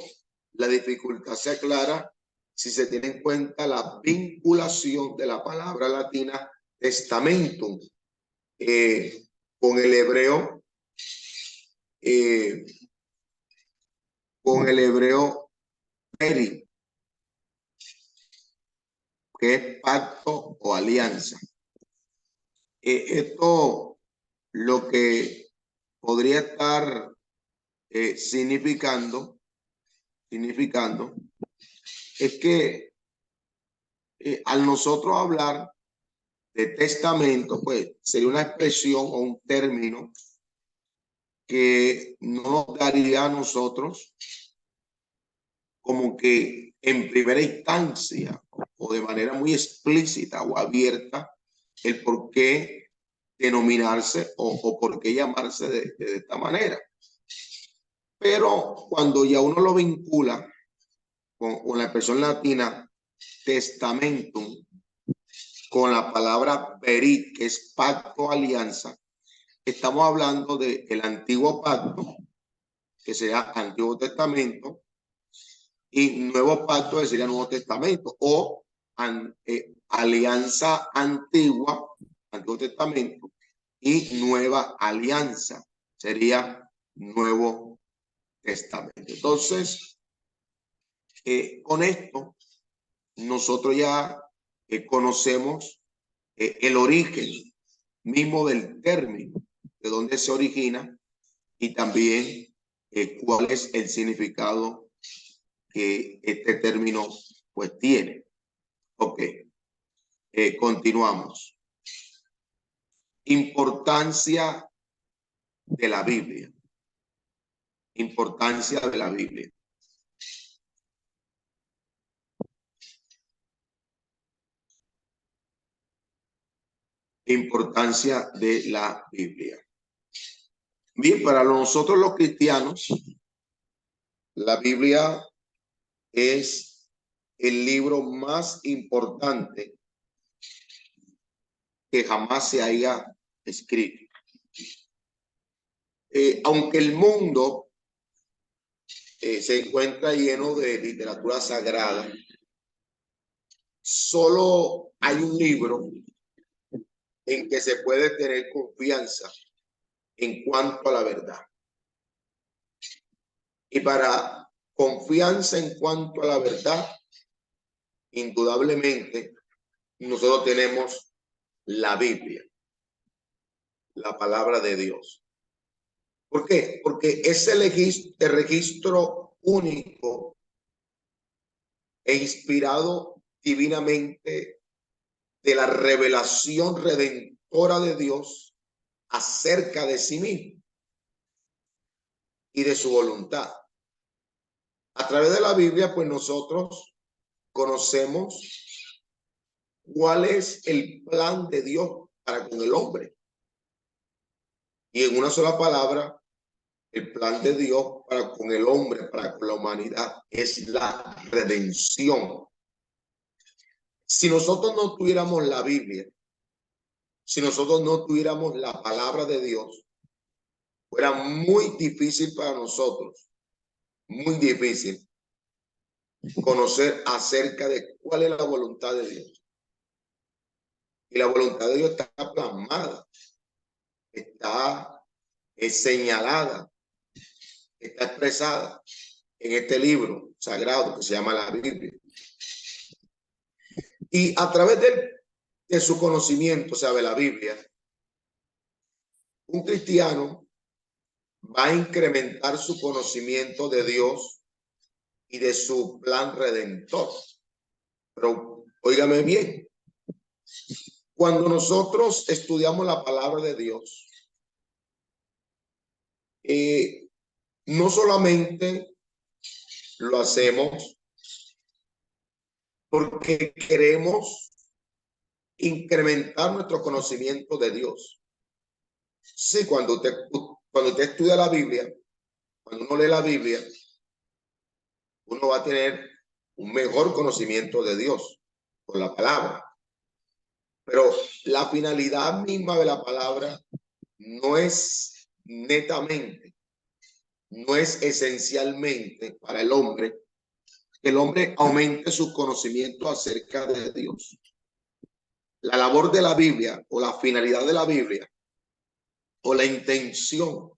la dificultad se aclara si se tiene en cuenta la vinculación de la palabra latina testamentum con el hebreo peri, que es pacto o alianza. Esto lo que podría estar significando es que al nosotros hablar de testamento, pues sería una expresión o un término que no nos daría a nosotros como que en primera instancia o de manera muy explícita o abierta el por qué denominarse o por qué llamarse de esta manera. Pero cuando ya uno lo vincula con la expresión latina testamentum, con la palabra perit, que es pacto, alianza, estamos hablando del antiguo pacto, que sería Antiguo Testamento, y Nuevo Pacto, que sería Nuevo Testamento, o alianza antigua, Antiguo Testamento, y Nueva Alianza, sería Nuevo Testamento. Entonces, con esto, nosotros ya conocemos el origen mismo del término, de dónde se origina, y también cuál es el significado que este término pues tiene. Ok, continuamos. Importancia de la Biblia. Importancia de la Biblia. Importancia de la Biblia. Bien, para nosotros los cristianos, la Biblia es el libro más importante que jamás se haya escrito. Aunque el mundo se encuentra lleno de literatura sagrada, solo hay un libro en que se puede tener confianza en cuanto a la verdad. Y para confianza en cuanto a la verdad, indudablemente, nosotros tenemos la Biblia, la palabra de Dios. ¿Por qué? Porque es el registro único e inspirado divinamente de la revelación redentora de Dios acerca de sí mismo y de su voluntad. A través de la Biblia, pues nosotros conocemos cuál es el plan de Dios para con el hombre. Y en una sola palabra, el plan de Dios para con el hombre, para con la humanidad, es la redención. Si nosotros no tuviéramos la Biblia, si nosotros no tuviéramos la palabra de Dios, fuera muy difícil para nosotros, muy difícil, conocer acerca de cuál es la voluntad de Dios. Y la voluntad de Dios está plasmada, está señalada, está expresada en este libro sagrado que se llama la Biblia. Y a través de su conocimiento, o sea, de la Biblia, un cristiano va a incrementar su conocimiento de Dios y de su plan redentor. Pero óigame bien, cuando nosotros estudiamos la palabra de Dios, no solamente lo hacemos porque queremos incrementar nuestro conocimiento de Dios. Sí, cuando usted estudia la Biblia, cuando uno lee la Biblia, uno va a tener un mejor conocimiento de Dios con la palabra. Pero la finalidad misma de la palabra no es netamente, no es esencialmente para el hombre que el hombre aumente su conocimiento acerca de Dios. La labor de la Biblia o la finalidad de la Biblia o la intención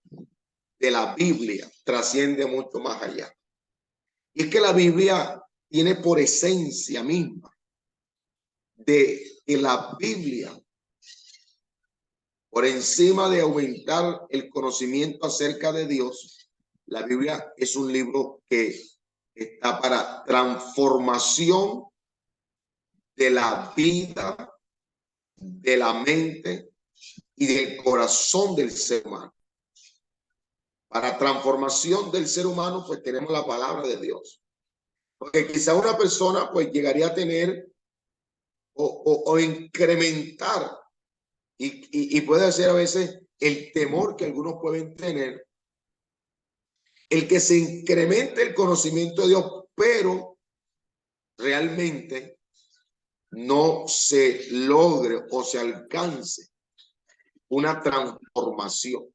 de la Biblia trasciende mucho más allá. Y es que la Biblia tiene por esencia misma de que la Biblia, por encima de aumentar el conocimiento acerca de Dios, la Biblia es un libro que está para transformación de la vida, de la mente y del corazón del ser humano. Para transformación del ser humano, pues tenemos la palabra de Dios. Porque quizá una persona pues llegaría a tener o incrementar y puede ser a veces el temor que algunos pueden tener, el que se incremente el conocimiento de Dios, pero realmente no se logre o se alcance una transformación,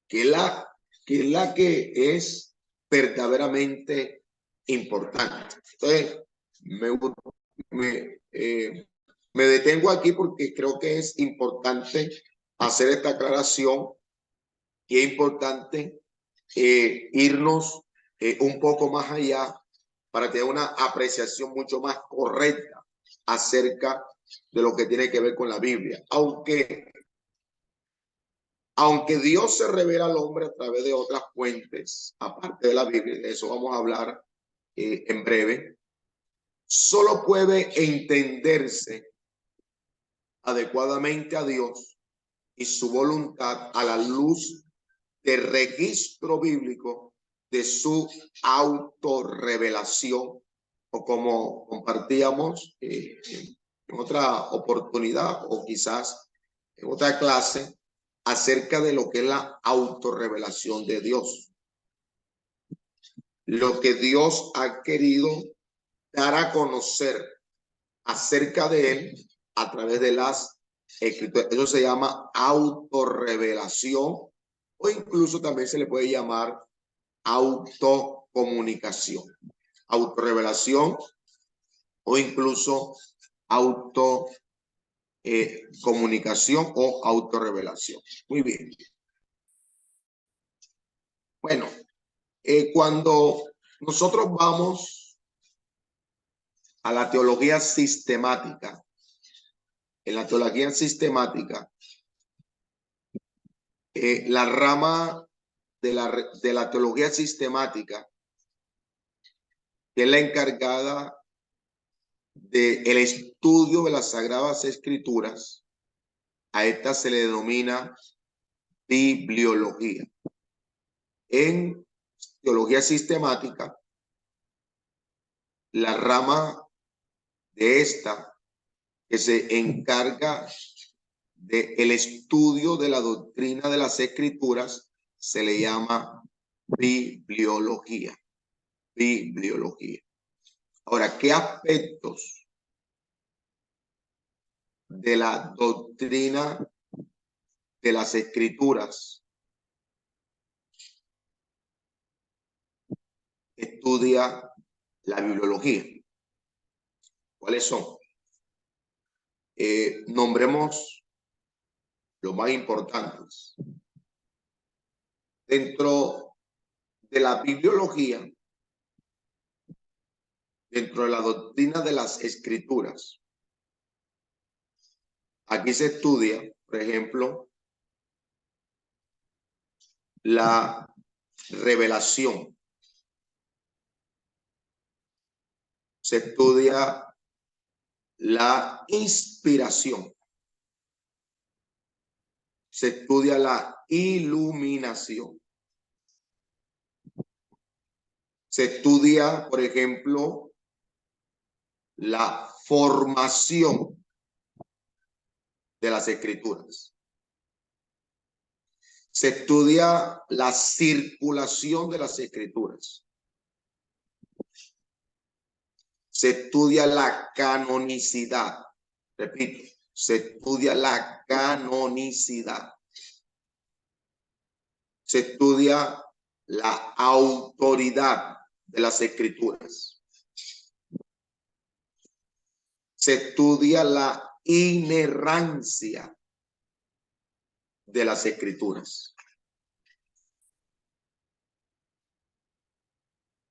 que es la que es verdaderamente importante. Entonces, me detengo aquí porque creo que es importante hacer esta aclaración y es importante irnos un poco más allá para tener una apreciación mucho más correcta acerca de lo que tiene que ver con la Biblia. Aunque Dios se revela al hombre a través de otras fuentes, aparte de la Biblia, de eso vamos a hablar en breve, solo puede entenderse adecuadamente a Dios y su voluntad a la luz del registro bíblico de su autorrevelación, o como compartíamos en otra oportunidad o quizás en otra clase, acerca de lo que es la autorrevelación de Dios. Lo que Dios ha querido dar a conocer acerca de él a través de las escrituras. Eso se llama autorrevelación, o incluso también se le puede llamar autocomunicación, autorrevelación o incluso comunicación o autorrevelación. Muy bien. Bueno, cuando nosotros vamos a la teología sistemática, en la teología sistemática, la rama de la teología sistemática, que es la encargada del estudio de las Sagradas Escrituras, a esta se le denomina bibliología. En teología sistemática, la rama de esta que se encarga del estudio de la doctrina de las Escrituras se le llama bibliología. Bibliología. Ahora, ¿qué aspectos de la doctrina de las Escrituras estudia la bibliología? ¿Cuáles son? Nombremos los más importantes. Dentro de la bibliología, dentro de la doctrina de las Escrituras, aquí se estudia, por ejemplo, la revelación. Se estudia la inspiración. Se estudia la iluminación. Se estudia, por ejemplo, la formación de las Escrituras. Se estudia la circulación de las Escrituras. Se estudia la canonicidad. Repito, se estudia la canonicidad. Se estudia la autoridad de las Escrituras. Se estudia la inerrancia de las Escrituras.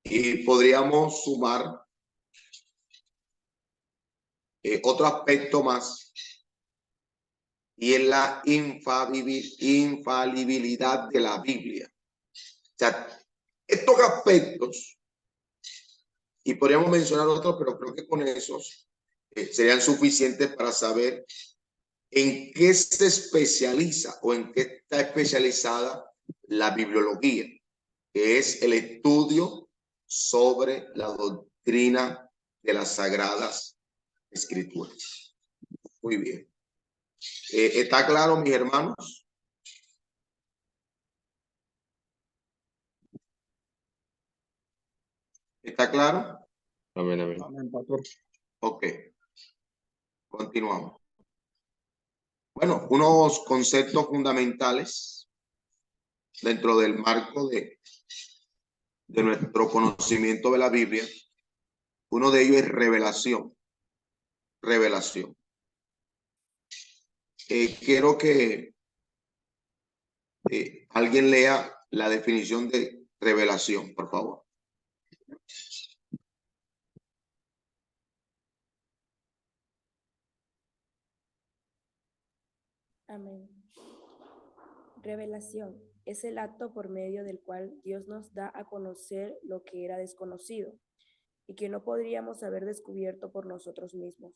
Y podríamos sumar otro aspecto más, y es la infalibilidad de la Biblia. O sea, estos aspectos, y podríamos mencionar otros, pero creo que con esos serían suficientes para saber en qué se especializa o en qué está especializada la bibliología, que es el estudio sobre la doctrina doctrina de las Sagradas Escrituras. Muy bien. ¿Está claro, mis hermanos? ¿Está claro? Amén, amén. Amén, pastor. Ok. Continuamos. Bueno, unos conceptos fundamentales dentro del marco de nuestro conocimiento de la Biblia. Uno de ellos es revelación. Revelación. Quiero que alguien lea la definición de revelación, por favor. Amén. Revelación es el acto por medio del cual Dios nos da a conocer lo que era desconocido y que no podríamos haber descubierto por nosotros mismos.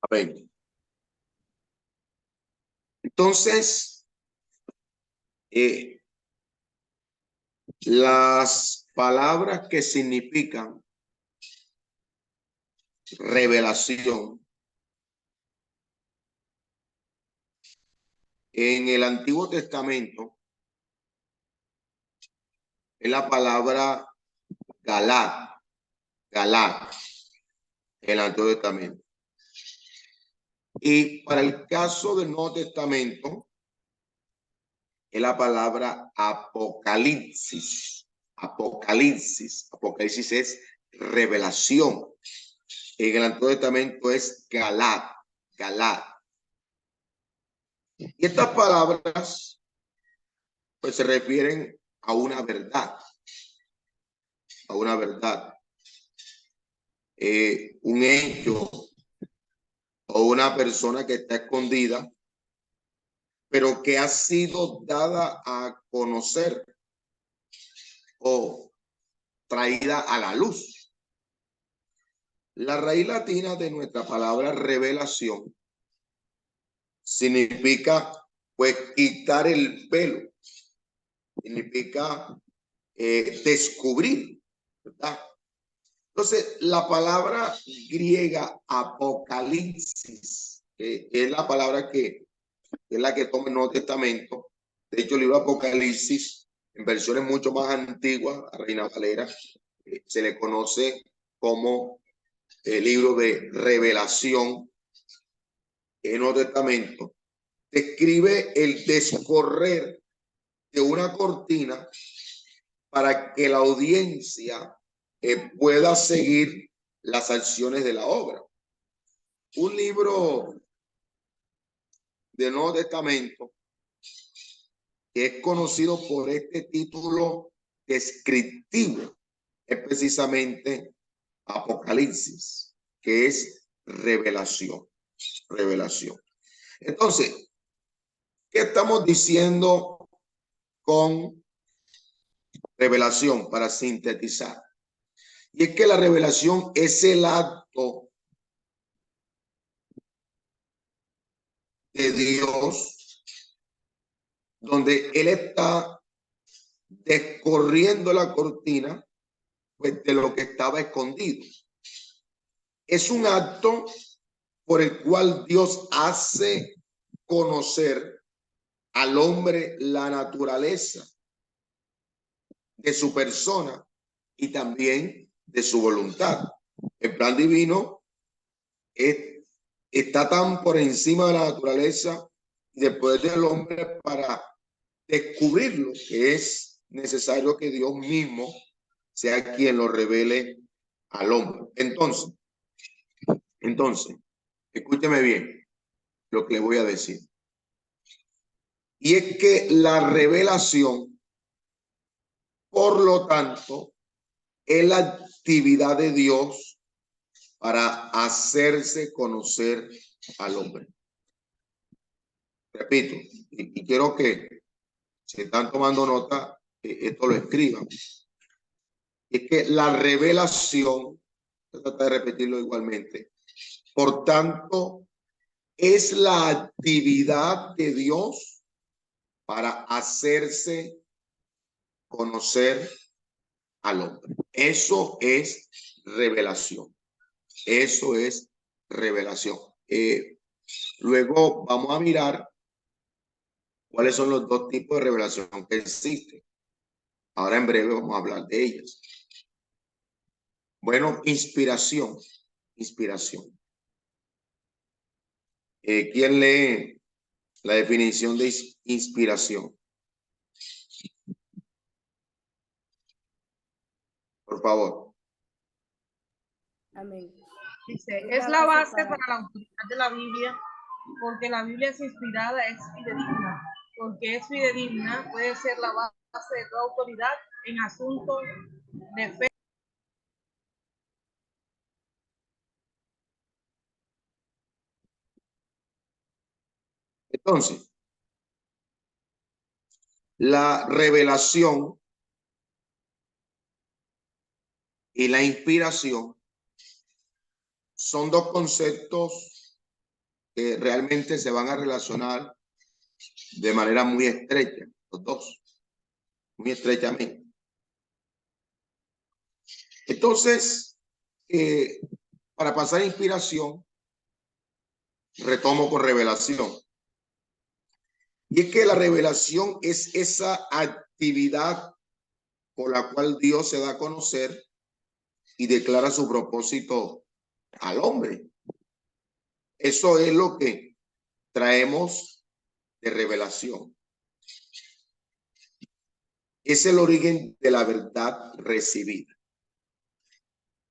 Amén. Entonces, las palabras que significan revelación en el Antiguo Testamento es la palabra Galat, Galat, en el Antiguo Testamento. Y para el caso del Nuevo Testamento es la palabra Apocalipsis. Apocalipsis. Apocalipsis es revelación. En el Antiguo Testamento es Galat, Galat. Y estas palabras pues se refieren a una verdad, a una verdad, un hecho o una persona que está escondida, pero que ha sido dada a conocer o traída a la luz. La raíz latina de nuestra palabra revelación significa pues quitar el velo, significa descubrir, ¿verdad? Entonces, la palabra griega apocalipsis, es la palabra que es la que toma el Nuevo Testamento. De hecho, el libro Apocalipsis, en versiones mucho más antiguas, a Reina Valera, se le conoce como el libro de revelación en el Nuevo Testamento. Describe el descorrer de una cortina para que la audiencia pueda seguir las acciones de la obra. Un libro del Nuevo Testamento que es conocido por este título descriptivo es precisamente Apocalipsis, que es revelación, revelación. Entonces, ¿qué estamos diciendo con revelación para sintetizar? Y es que la revelación es el acto de Dios donde Él está descorriendo la cortina pues, de lo que estaba escondido. Es un acto por el cual Dios hace conocer al hombre la naturaleza de su persona y también de su voluntad. El plan divino está tan por encima de la naturaleza y del poder del hombre para descubrirlo, que es necesario que Dios mismo sea quien lo revele al hombre. Entonces, escúcheme bien lo que le voy a decir. Y es que la revelación, por lo tanto, es la actividad de Dios para hacerse conocer al hombre. Repito, y quiero que si están tomando nota, esto lo escriban. Es que la revelación, voy a tratar de repetirlo igualmente, por tanto, es la actividad de Dios para hacerse conocer al hombre. Eso es revelación. Eso es revelación. Luego vamos a mirar cuáles son los dos tipos de revelación que existen. Ahora en breve vamos a hablar de ellas. Bueno, inspiración. Inspiración. ¿Quién lee la definición de inspiración? Por favor. Amén. Dice, es la base para la autoridad de la Biblia, porque la Biblia es inspirada, es fidedigna. Porque es fidedigna, puede ser la base de toda autoridad en asuntos de fe. Entonces, la revelación y la inspiración son dos conceptos que realmente se van a relacionar de manera muy estrecha, los dos, muy estrechamente. Entonces, para pasar a inspiración, retomo con revelación. Y es que la revelación es esa actividad por la cual Dios se da a conocer y declara su propósito al hombre. Eso es lo que traemos de revelación. Es el origen de la verdad recibida.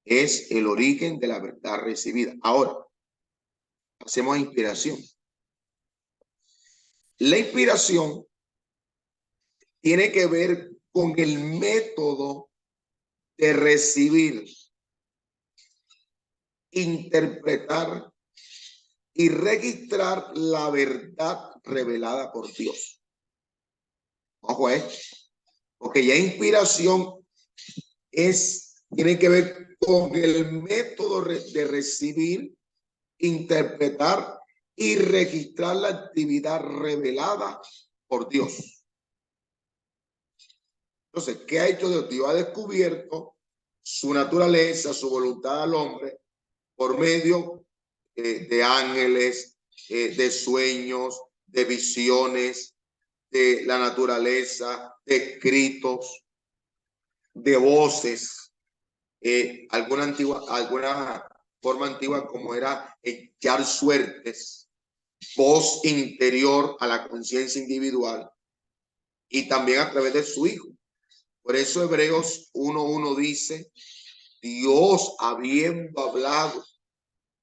Es el origen de la verdad recibida. Ahora, hacemos inspiración. La inspiración tiene que ver con el método de recibir, interpretar y registrar la verdad revelada por Dios. Ojo a esto, porque ya inspiración tiene que ver con el método de recibir, interpretar y registrar la actividad revelada por Dios. Entonces, ¿qué ha hecho Dios? Dios ha descubierto su naturaleza, su voluntad al hombre por medio de ángeles, de sueños, de visiones, de la naturaleza, de escritos, de voces, alguna forma antigua como era echar suertes, voz interior a la conciencia individual y también a través de su Hijo. Por eso Hebreos 1:1 dice, Dios habiendo hablado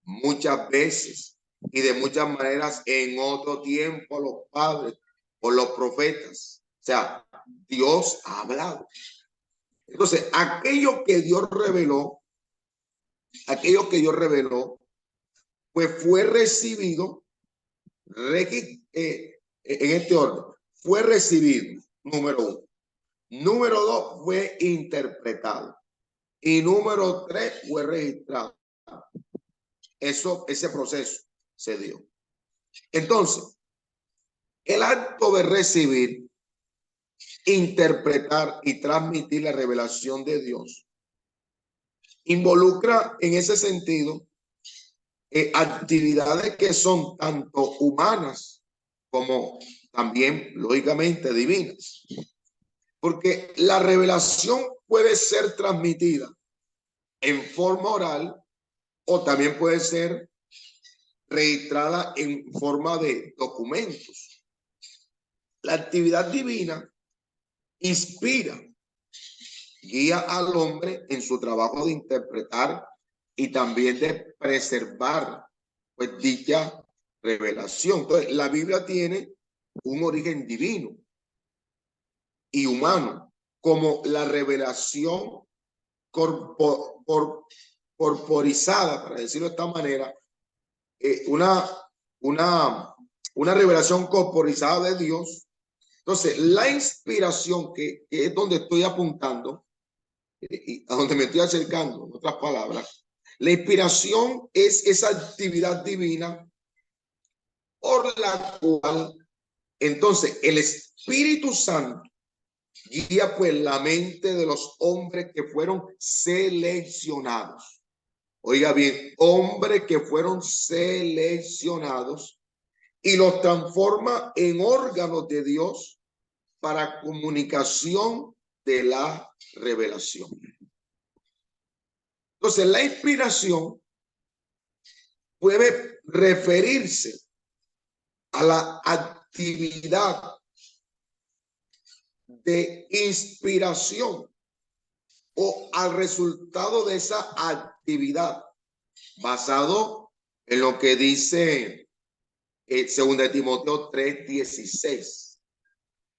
muchas veces y de muchas maneras en otro tiempo a los padres por los profetas. O sea, Dios ha hablado. Entonces, aquello que Dios reveló, pues fue recibido en este orden. Fue recibido, número 1. Número 2, fue interpretado. Y número 3, fue registrado. Ese proceso se dio. Entonces, el acto de recibir, interpretar y transmitir la revelación de Dios involucra en ese sentido actividades que son tanto humanas como también lógicamente divinas. Porque la revelación puede ser transmitida en forma oral o también puede ser registrada en forma de documentos. La actividad divina inspira, guía al hombre en su trabajo de interpretar y también de preservar pues dicha revelación. Entonces, la Biblia tiene un origen divino y humano, como la revelación corporizada, para decirlo de esta manera, una revelación corporizada de Dios. Entonces, la inspiración, que es donde estoy apuntando, y a donde me estoy acercando, en otras palabras, la inspiración es esa actividad divina por la cual, entonces, el Espíritu Santo guía pues la mente de los hombres que fueron seleccionados. Oiga bien, hombres que fueron seleccionados y los transforma en órganos de Dios para comunicación de la revelación. Entonces, la inspiración puede referirse a la actividad de inspiración o al resultado de esa actividad, basado en lo que dice 2 Timoteo 3:16.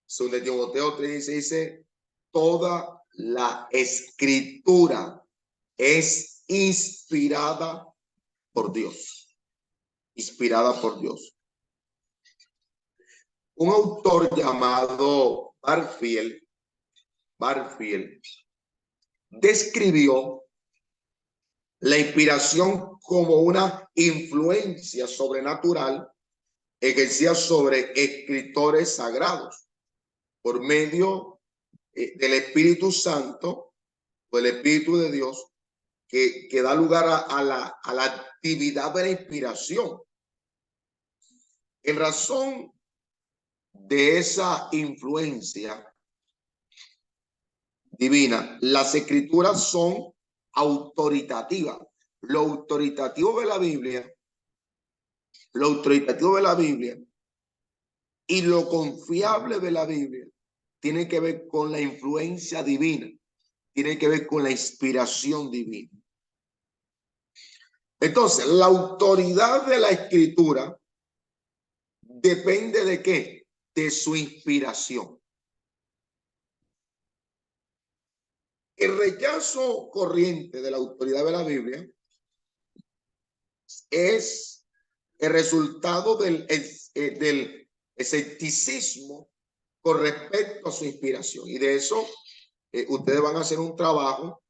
2 Timoteo 3:16 dice: toda la escritura es inspirada por Dios. Inspirada por Dios. Un autor llamado Barfield describió la inspiración como una influencia sobrenatural ejercida sobre escritores sagrados por medio del Espíritu Santo o el Espíritu de Dios que da lugar a la actividad de la inspiración. En razón de esa influencia divina, las escrituras son autoritativas. Lo autoritativo de la Biblia y lo confiable de la Biblia tiene que ver con la influencia divina, tiene que ver con la inspiración divina. Entonces, la autoridad de la escritura depende de qué? De su inspiración. El rechazo corriente de la autoridad de la Biblia es el resultado del escepticismo con respecto a su inspiración. Y de eso ustedes van a hacer un trabajo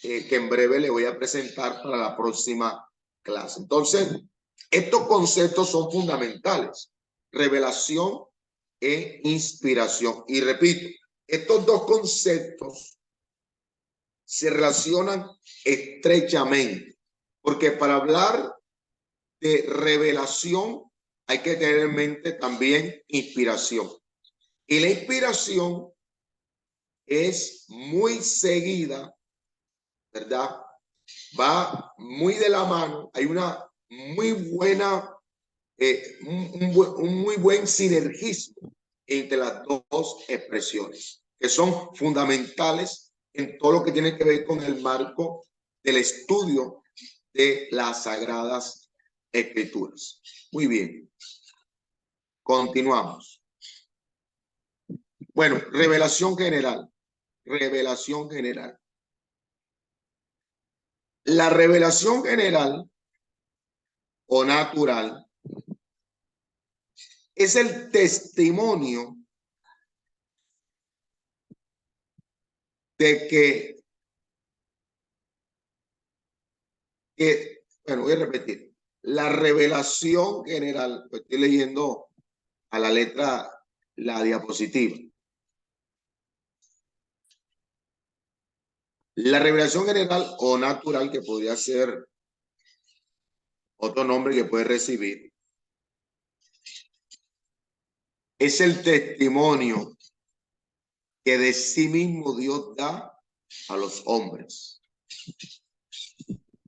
que en breve le voy a presentar para la próxima clase. Entonces, estos conceptos son fundamentales: revelación e inspiración. Y repito, estos dos conceptos se relacionan estrechamente, porque para hablar de revelación hay que tener en mente también inspiración. Y la inspiración es muy seguida, ¿verdad? Va muy de la mano. Hay una muy buena, un muy buen sinergismo entre las dos expresiones, que son fundamentales en todo lo que tiene que ver con el marco del estudio de las Sagradas Escrituras. Muy bien. Continuamos. Bueno, revelación general. Revelación general. La revelación general o natural es el testimonio de que bueno, voy a repetir. La revelación general, pues estoy leyendo a la letra la diapositiva. La revelación general o natural, que podría ser otro nombre que puede recibir, es el testimonio que de sí mismo Dios da a los hombres.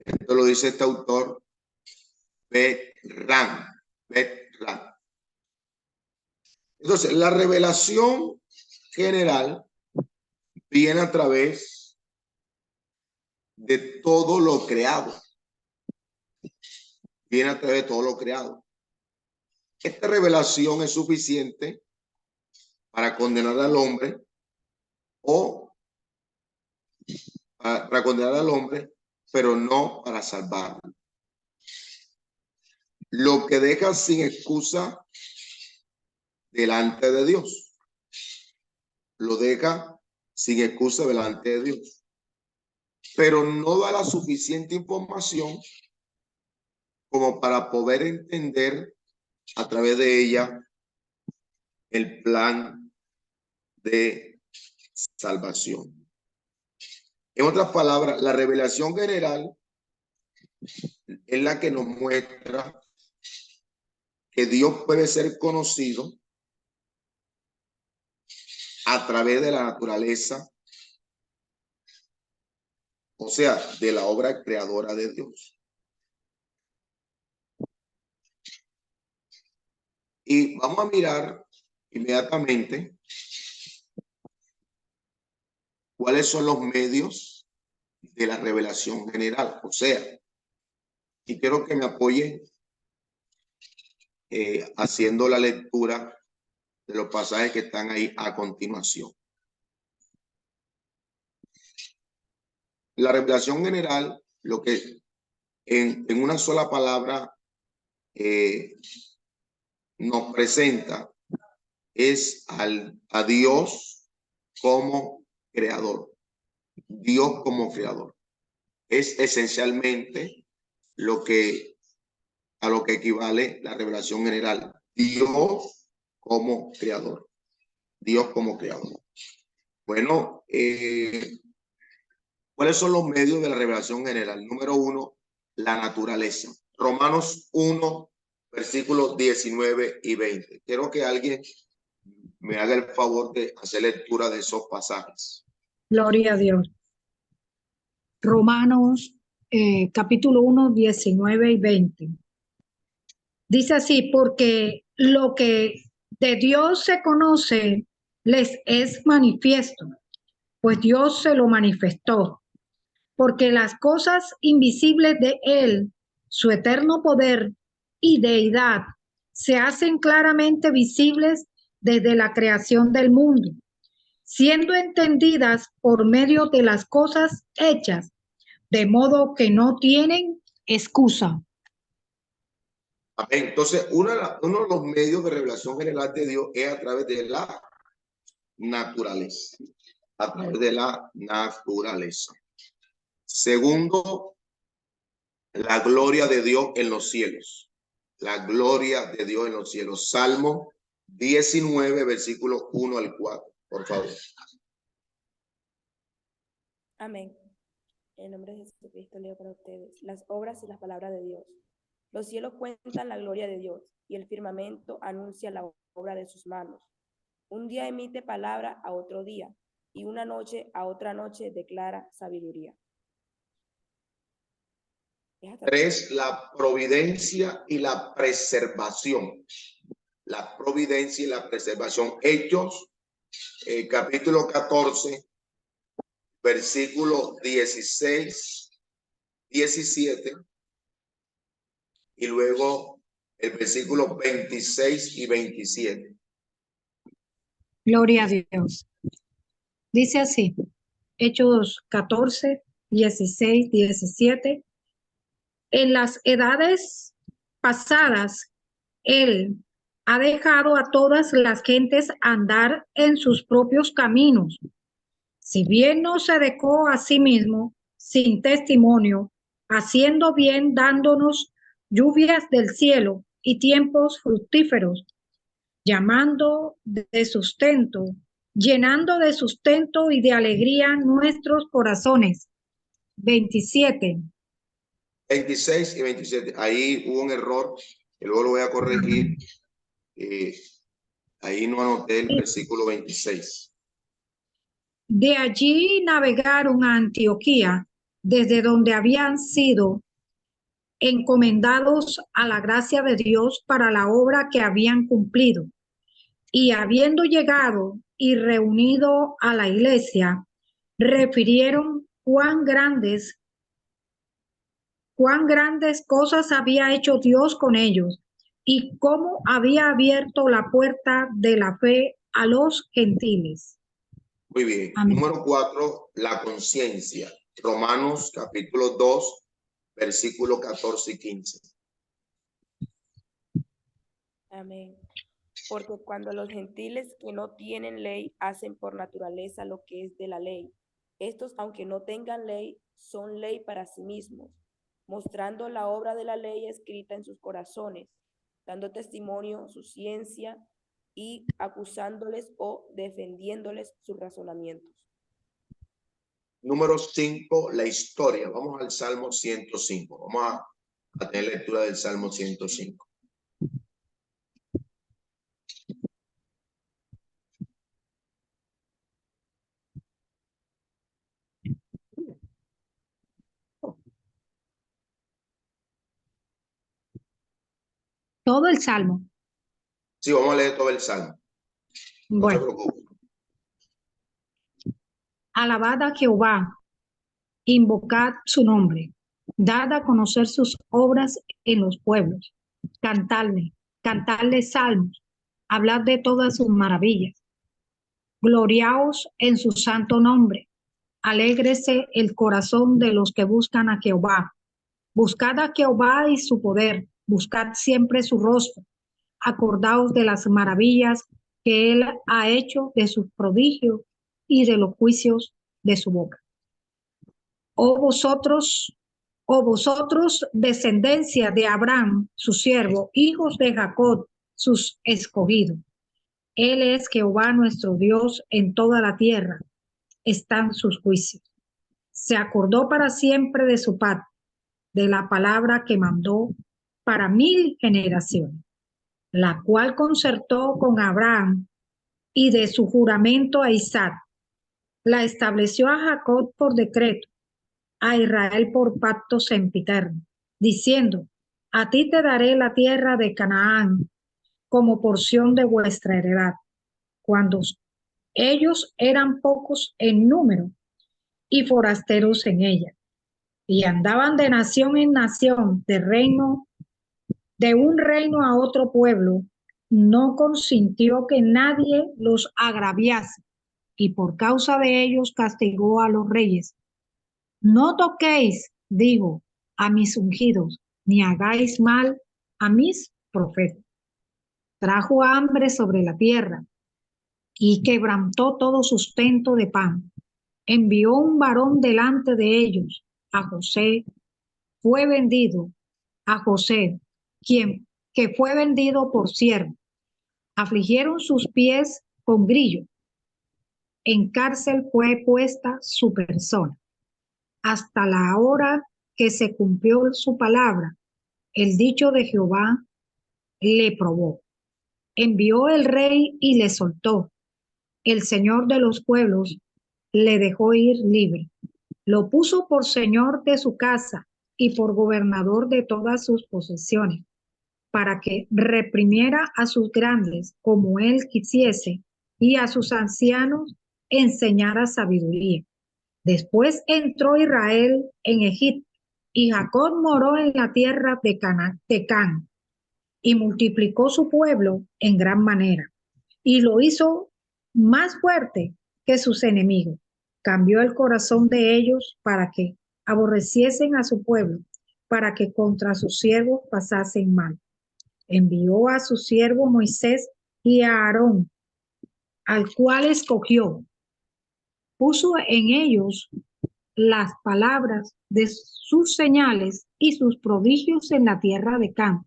Esto lo dice este autor, Bertrand. Entonces, la revelación general viene a través de todo lo creado. Viene a través de todo lo creado. Esta revelación es suficiente para condenar al hombre o para condenar al hombre, pero no para salvarlo. Lo que deja sin excusa delante de Dios. Lo deja sin excusa delante de Dios. Pero no da la suficiente información como para poder entender a través de ella el plan de salvación. En otras palabras, la revelación general es la que nos muestra que Dios puede ser conocido a través de la naturaleza, o sea, de la obra creadora de Dios. Y vamos a mirar inmediatamente cuáles son los medios de la revelación general. O sea, y quiero que me apoyen haciendo la lectura de los pasajes que están ahí a continuación. La revelación general, lo que en una sola palabra nos presenta es a Dios como creador. Dios como creador. Es esencialmente a lo que equivale la revelación general. Dios como creador. Dios como creador. Bueno, ¿cuáles son los medios de la revelación general? Número 1, la naturaleza. Romanos 1, versículos 19 y 20. Quiero que alguien me haga el favor de hacer lectura de esos pasajes. Gloria a Dios. Romanos capítulo 1, 19 y 20. Dice así, porque lo que de Dios se conoce les es manifiesto, pues Dios se lo manifestó, porque las cosas invisibles de Él, su eterno poder y deidad, se hacen claramente visibles desde la creación del mundo, siendo entendidas por medio de las cosas hechas, de modo que no tienen excusa. Amén. Entonces, uno de los medios de revelación general de Dios es a través de la naturaleza. A través de la naturaleza. Segundo, la gloria de Dios en los cielos. La gloria de Dios en los cielos. Salmo 19, versículos 1 al 4. Por favor. Amén. En nombre de Jesucristo leo para ustedes las obras y las palabras de Dios. Los cielos cuentan la gloria de Dios y el firmamento anuncia la obra de sus manos. Un día emite palabra a otro día y una noche a otra noche declara sabiduría. 3, la providencia y la preservación. La providencia y la preservación. Hechos, capítulo 14, versículos 16, 17. Y luego el versículo 26 y 27. Gloria a Dios. Dice así, Hechos 14, 16, 17. En las edades pasadas, Él ha dejado a todas las gentes andar en sus propios caminos. Si bien no se dejó a sí mismo sin testimonio, haciendo bien, dándonos lluvias del cielo y tiempos fructíferos, llamando de sustento, llenando de sustento y de alegría nuestros corazones. 27. 26 y 27. Ahí hubo un error, que luego lo voy a corregir. Ahí no anoté el versículo 26. De allí navegaron a Antioquía, desde donde habían sido encomendados a la gracia de Dios para la obra que habían cumplido. Y habiendo llegado y reunido a la iglesia, refirieron cuán grandes cosas había hecho Dios con ellos y cómo había abierto la puerta de la fe a los gentiles. Muy bien. Amén. Número 4, la conciencia. Romanos capítulo 2, versículo 14 y 15. Amén. Porque cuando los gentiles que no tienen ley hacen por naturaleza lo que es de la ley, estos, aunque no tengan ley, son ley para sí mismos, mostrando la obra de la ley escrita en sus corazones, dando testimonio su ciencia y acusándoles o defendiéndoles sus razonamientos. Número 5, la historia. Vamos al Salmo 105. Vamos a tener lectura del Salmo 105. Todo el Salmo. Sí, vamos a leer todo el Salmo. No se Bueno, preocupe. alabad a Jehová, invocad su nombre, dad a conocer sus obras en los pueblos, cantadle salmos, hablad de todas sus maravillas, gloriaos en su santo nombre, alégrese el corazón de los que buscan a Jehová. Buscad a Jehová y su poder, buscad siempre su rostro, acordaos de las maravillas que él ha hecho, de sus prodigios y de los juicios de su boca. Oh vosotros, descendencia de Abraham, su siervo, hijos de Jacob, sus escogidos. Él es Jehová nuestro Dios en toda la tierra, están sus juicios. Se acordó para siempre de su pacto, de la palabra que mandó para 1000 generaciones, la cual concertó con Abraham y de su juramento a Isaac. La estableció a Jacob por decreto, a Israel por pacto sempiterno, diciendo: a ti te daré la tierra de Canaán como porción de vuestra heredad. Cuando ellos eran pocos en número y forasteros en ella, y andaban de nación en nación, de un reino a otro pueblo, no consintió que nadie los agraviase, y por causa de ellos castigó a los reyes. No toquéis, digo, a mis ungidos, ni hagáis mal a mis profetas. Trajo hambre sobre la tierra y quebrantó todo sustento de pan. Envió un varón delante de ellos, a José, fue vendido, a José, quien que fue vendido por siervo. Afligieron sus pies con grillo. En cárcel fue puesta su persona. Hasta la hora que se cumplió su palabra, el dicho de Jehová le probó. Envió el rey y le soltó. El Señor de los pueblos le dejó ir libre. Lo puso por señor de su casa y por gobernador de todas sus posesiones, para que reprimiera a sus grandes como él quisiese, y a sus ancianos enseñara sabiduría. Después entró Israel en Egipto, y Jacob moró en la tierra de Canaán, y multiplicó su pueblo en gran manera, y lo hizo más fuerte que sus enemigos. Cambió el corazón de ellos para que aborreciesen a su pueblo, para que contra sus siervos pasasen mal. Envió a su siervo Moisés y a Aarón, al cual escogió. Puso en ellos las palabras de sus señales y sus prodigios en la tierra de Canaán.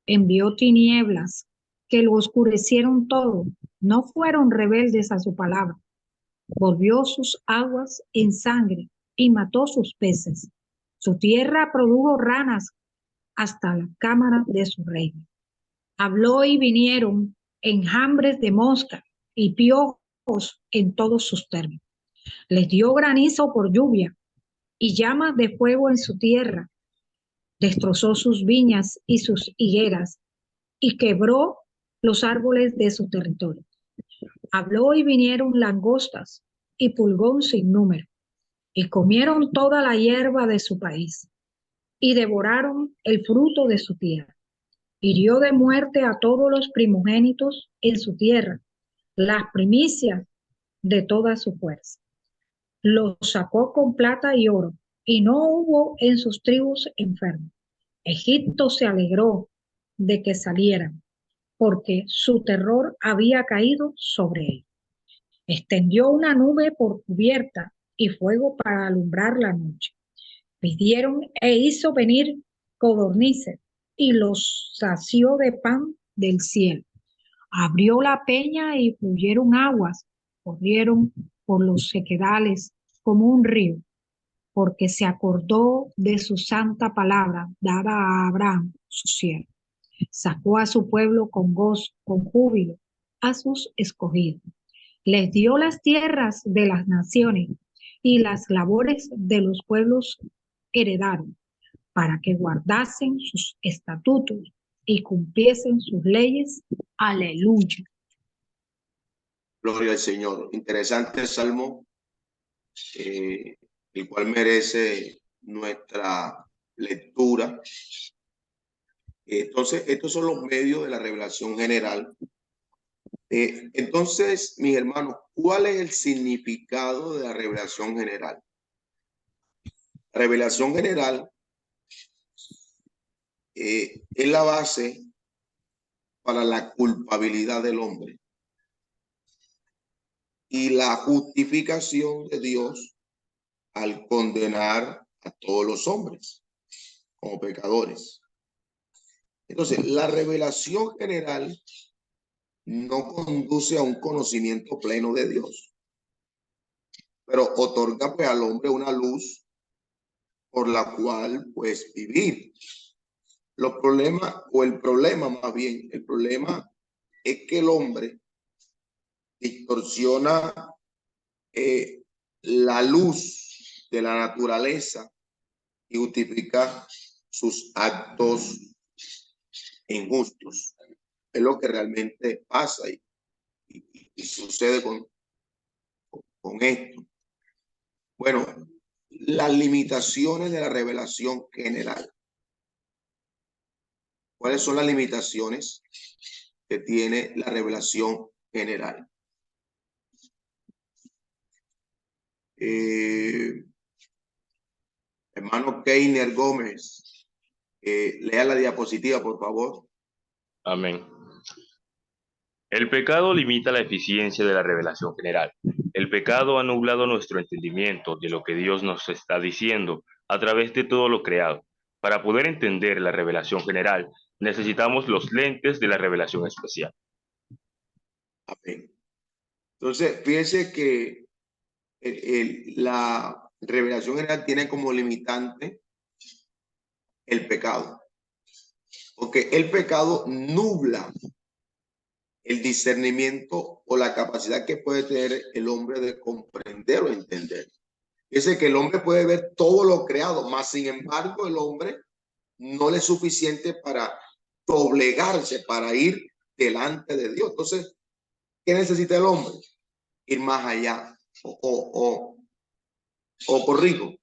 Envió tinieblas que lo oscurecieron todo, no fueron rebeldes a su palabra. Volvió sus aguas en sangre y mató sus peces. Su tierra produjo ranas hasta la cámara de su reino. Habló y vinieron enjambres de mosca y piojos en todos sus términos. Les dio granizo por lluvia y llamas de fuego en su tierra. Destrozó sus viñas y sus higueras y quebró los árboles de su territorio. Habló y vinieron langostas y pulgón sin número, y comieron toda la hierba de su país, y devoraron el fruto de su tierra. Hirió de muerte a todos los primogénitos en su tierra, las primicias de toda su fuerza. Los sacó con plata y oro, y no hubo en sus tribus enfermos. Egipto se alegró de que salieran, porque su terror había caído sobre él. Extendió una nube por cubierta y fuego para alumbrar la noche. Pidieron e hizo venir codornices y los sació de pan del cielo. Abrió la peña y fluyeron aguas, corrieron por los sequedales como un río, porque se acordó de su santa palabra dada a Abraham, su siervo. Sacó a su pueblo con gozo, con júbilo, a sus escogidos. Les dio las tierras de las naciones y las labores de los pueblos heredaron, para que guardasen sus estatutos y cumpliesen sus leyes. Aleluya. Gloria al Señor. Interesante salmo, el cual merece nuestra lectura. Entonces, estos son los medios de la revelación general. Entonces, mis hermanos, ¿cuál es el significado de la revelación general? La revelación general es la base para la culpabilidad del hombre y la justificación de Dios al condenar a todos los hombres como pecadores. Entonces, la revelación general no conduce a un conocimiento pleno de Dios, pero otorga pues al hombre una luz por la cual pues vivir. Los problemas, o el problema más bien, el problema es que el hombre distorsiona la luz de la naturaleza y justifica sus actos injustos. Es lo que realmente pasa y sucede con esto. Bueno, las limitaciones de la revelación general. ¿Cuáles son las limitaciones que tiene la revelación general? Hermano Keiner Gómez, lea la diapositiva, por favor. Amén. El pecado limita la eficiencia de la revelación general. El pecado ha nublado nuestro entendimiento de lo que Dios nos está diciendo a través de todo lo creado. Para poder entender la revelación general, necesitamos los lentes de la revelación especial. Amén. Entonces, fíjense que la revelación general tiene como limitante el pecado, porque el pecado nubla el discernimiento o la capacidad que puede tener el hombre de comprender o entender. Fíjense que el hombre puede ver todo lo creado, mas sin embargo el hombre no le es suficiente para doblegarse, para ir delante de Dios. Entonces, ¿qué necesita el hombre? Ir más allá o corrijo.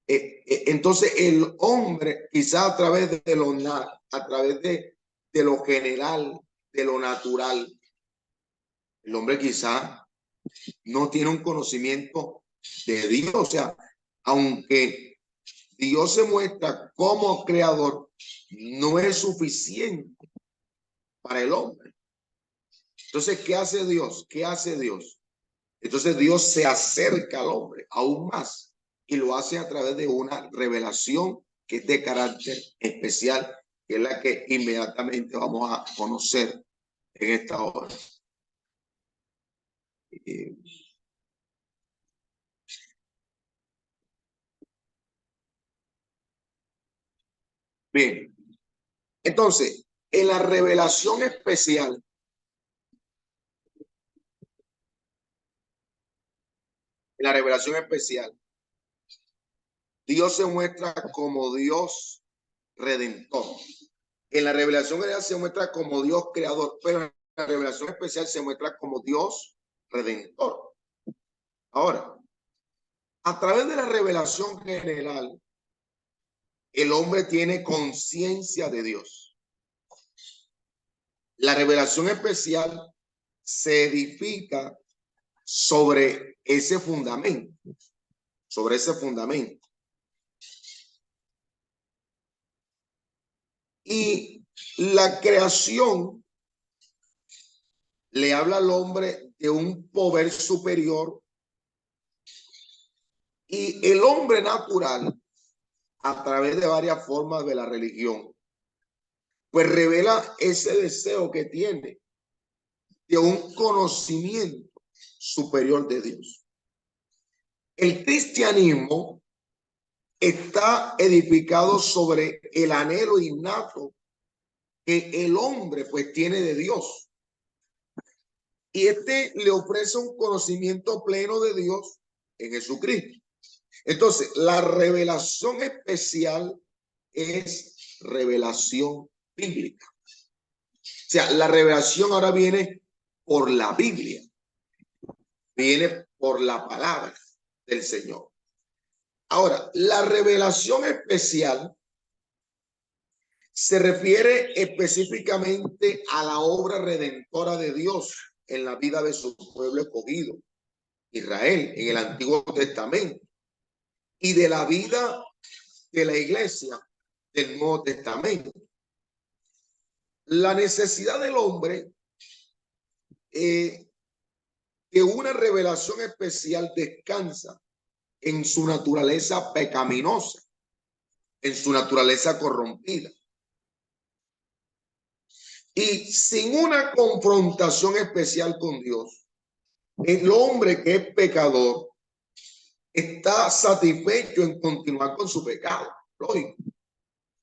Entonces el hombre quizá a través de lo general, de lo natural, el hombre quizá no tiene un conocimiento de Dios. O sea, aunque Dios se muestra como creador, no es suficiente para el hombre. Entonces, ¿qué hace Dios? ¿Qué hace Dios? Entonces Dios se acerca al hombre aún más y lo hace a través de una revelación que es de carácter especial, que es la que inmediatamente vamos a conocer en esta hora. Bien, entonces, en la revelación especial, Dios se muestra como Dios redentor. En la revelación general se muestra como Dios creador, pero en la revelación especial se muestra como Dios redentor. Ahora, a través de la revelación general, el hombre tiene conciencia de Dios. La revelación especial se edifica sobre ese fundamento, Y la creación le habla al hombre de un poder superior y el hombre natural, a través de varias formas de la religión, pues revela ese deseo que tiene de un conocimiento superior de Dios. El cristianismo está edificado sobre el anhelo innato que el hombre pues tiene de Dios. Y le ofrece un conocimiento pleno de Dios en Jesucristo. Entonces, la revelación especial es revelación bíblica. O sea, la revelación ahora viene por la Biblia, viene por la palabra del Señor. Ahora, la revelación especial se refiere específicamente a la obra redentora de Dios en la vida de su pueblo escogido, Israel, en el Antiguo Testamento, y de la vida de la iglesia del Nuevo Testamento. La necesidad del hombre que una revelación especial descansa en su naturaleza pecaminosa, en su naturaleza corrompida. Y sin una confrontación especial con Dios, el hombre que es pecador está satisfecho en continuar con su pecado, lógico.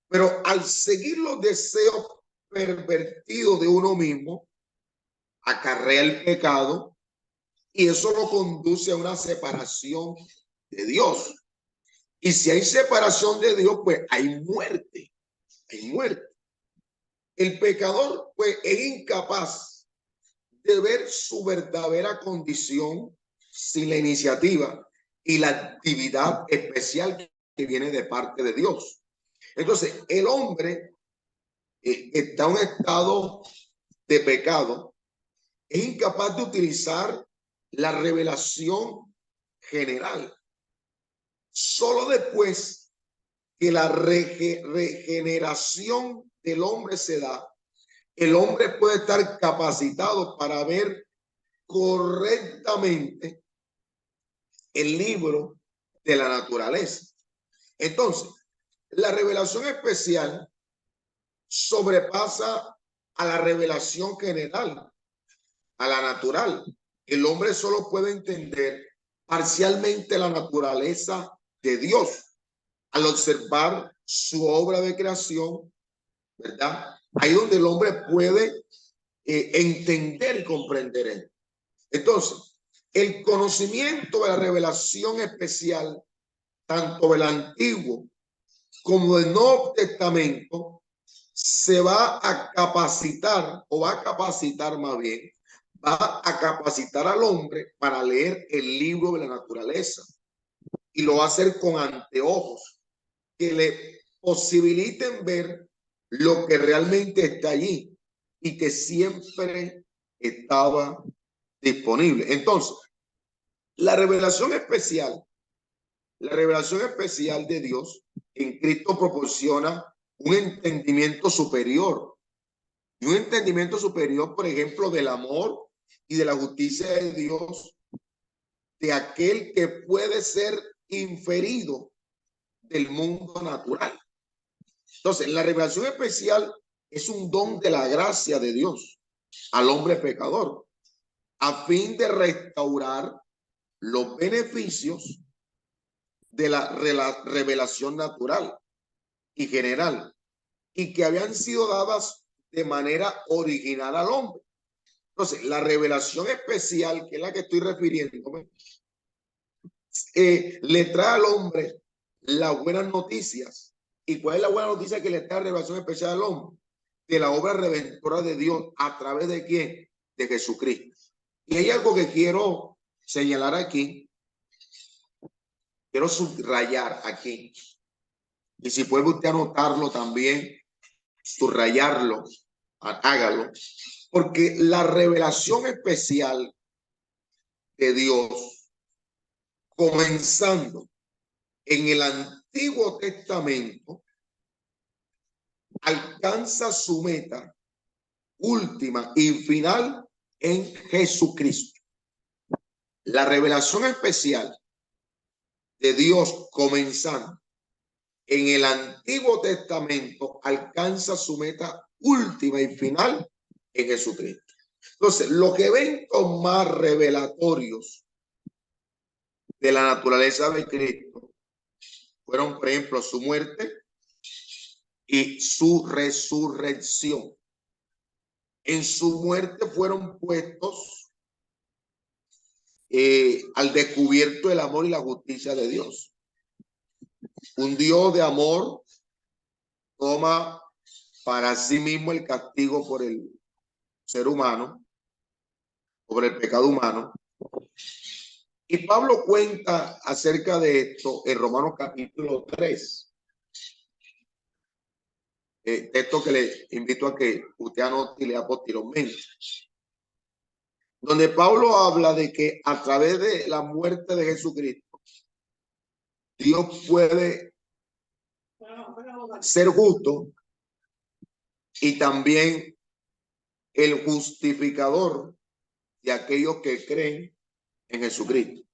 Pero al seguir los deseos pervertidos de uno mismo, acarrea el pecado y eso lo conduce a una separación de Dios. Y si hay separación de Dios, pues hay muerte, hay muerte. El pecador pues es incapaz de ver su verdadera condición sin la iniciativa y la actividad especial que viene de parte de Dios. Entonces, el hombre está en un estado de pecado, es incapaz de utilizar la revelación general. Solo después que la regeneración del hombre se da, el hombre puede estar capacitado para ver correctamente el libro de la naturaleza. Entonces, la revelación especial sobrepasa a la revelación general, a la natural. El hombre solo puede entender parcialmente la naturaleza de Dios al observar su obra de creación, ¿verdad? Ahí donde el hombre puede entender y comprender él. Entonces, el conocimiento de la revelación especial, tanto del Antiguo como del Nuevo Testamento, se va a capacitar, o va a capacitar más bien, va a capacitar al hombre para leer el libro de la naturaleza. Y lo va a hacer con anteojos que le posibiliten ver lo que realmente está allí y que siempre estaba disponible. Entonces, la revelación especial de Dios en Cristo proporciona un entendimiento superior. Y un entendimiento superior, por ejemplo, del amor y de la justicia de Dios, de aquel que puede ser inferido del mundo natural. Entonces, la revelación especial es un don de la gracia de Dios al hombre pecador, a fin de restaurar los beneficios de la revelación natural y general, y que habían sido dadas de manera original al hombre. Entonces, la revelación especial, que es la que estoy refiriéndome, le trae al hombre las buenas noticias. ¿Y cuál es la buena noticia que le trae la revelación especial al hombre? De la obra redentora de Dios. ¿A través de quién? De Jesucristo. Y hay algo que quiero señalar aquí. Quiero subrayar aquí. Y si puede usted anotarlo también, subrayarlo, hágalo. Porque la revelación especial de Dios, comenzando en el Antiguo Testamento, alcanza su meta última y final en Jesucristo. La revelación especial de Dios, comenzando en el Antiguo Testamento, alcanza su meta última y final en Jesucristo. Entonces, los eventos más revelatorios de la naturaleza de Cristo fueron, por ejemplo, su muerte y su resurrección. En su muerte fueron puestos al descubierto el amor y la justicia de Dios. Un Dios de amor toma para sí mismo el castigo por el ser humano, por el pecado humano. Y Pablo cuenta acerca de esto en Romanos capítulo 3. Texto que le invito a que usted anote y lea posteriormente. Donde Pablo habla de que a través de la muerte de Jesucristo, Dios puede ser justo y también el justificador de aquellos que creen en Jesucristo.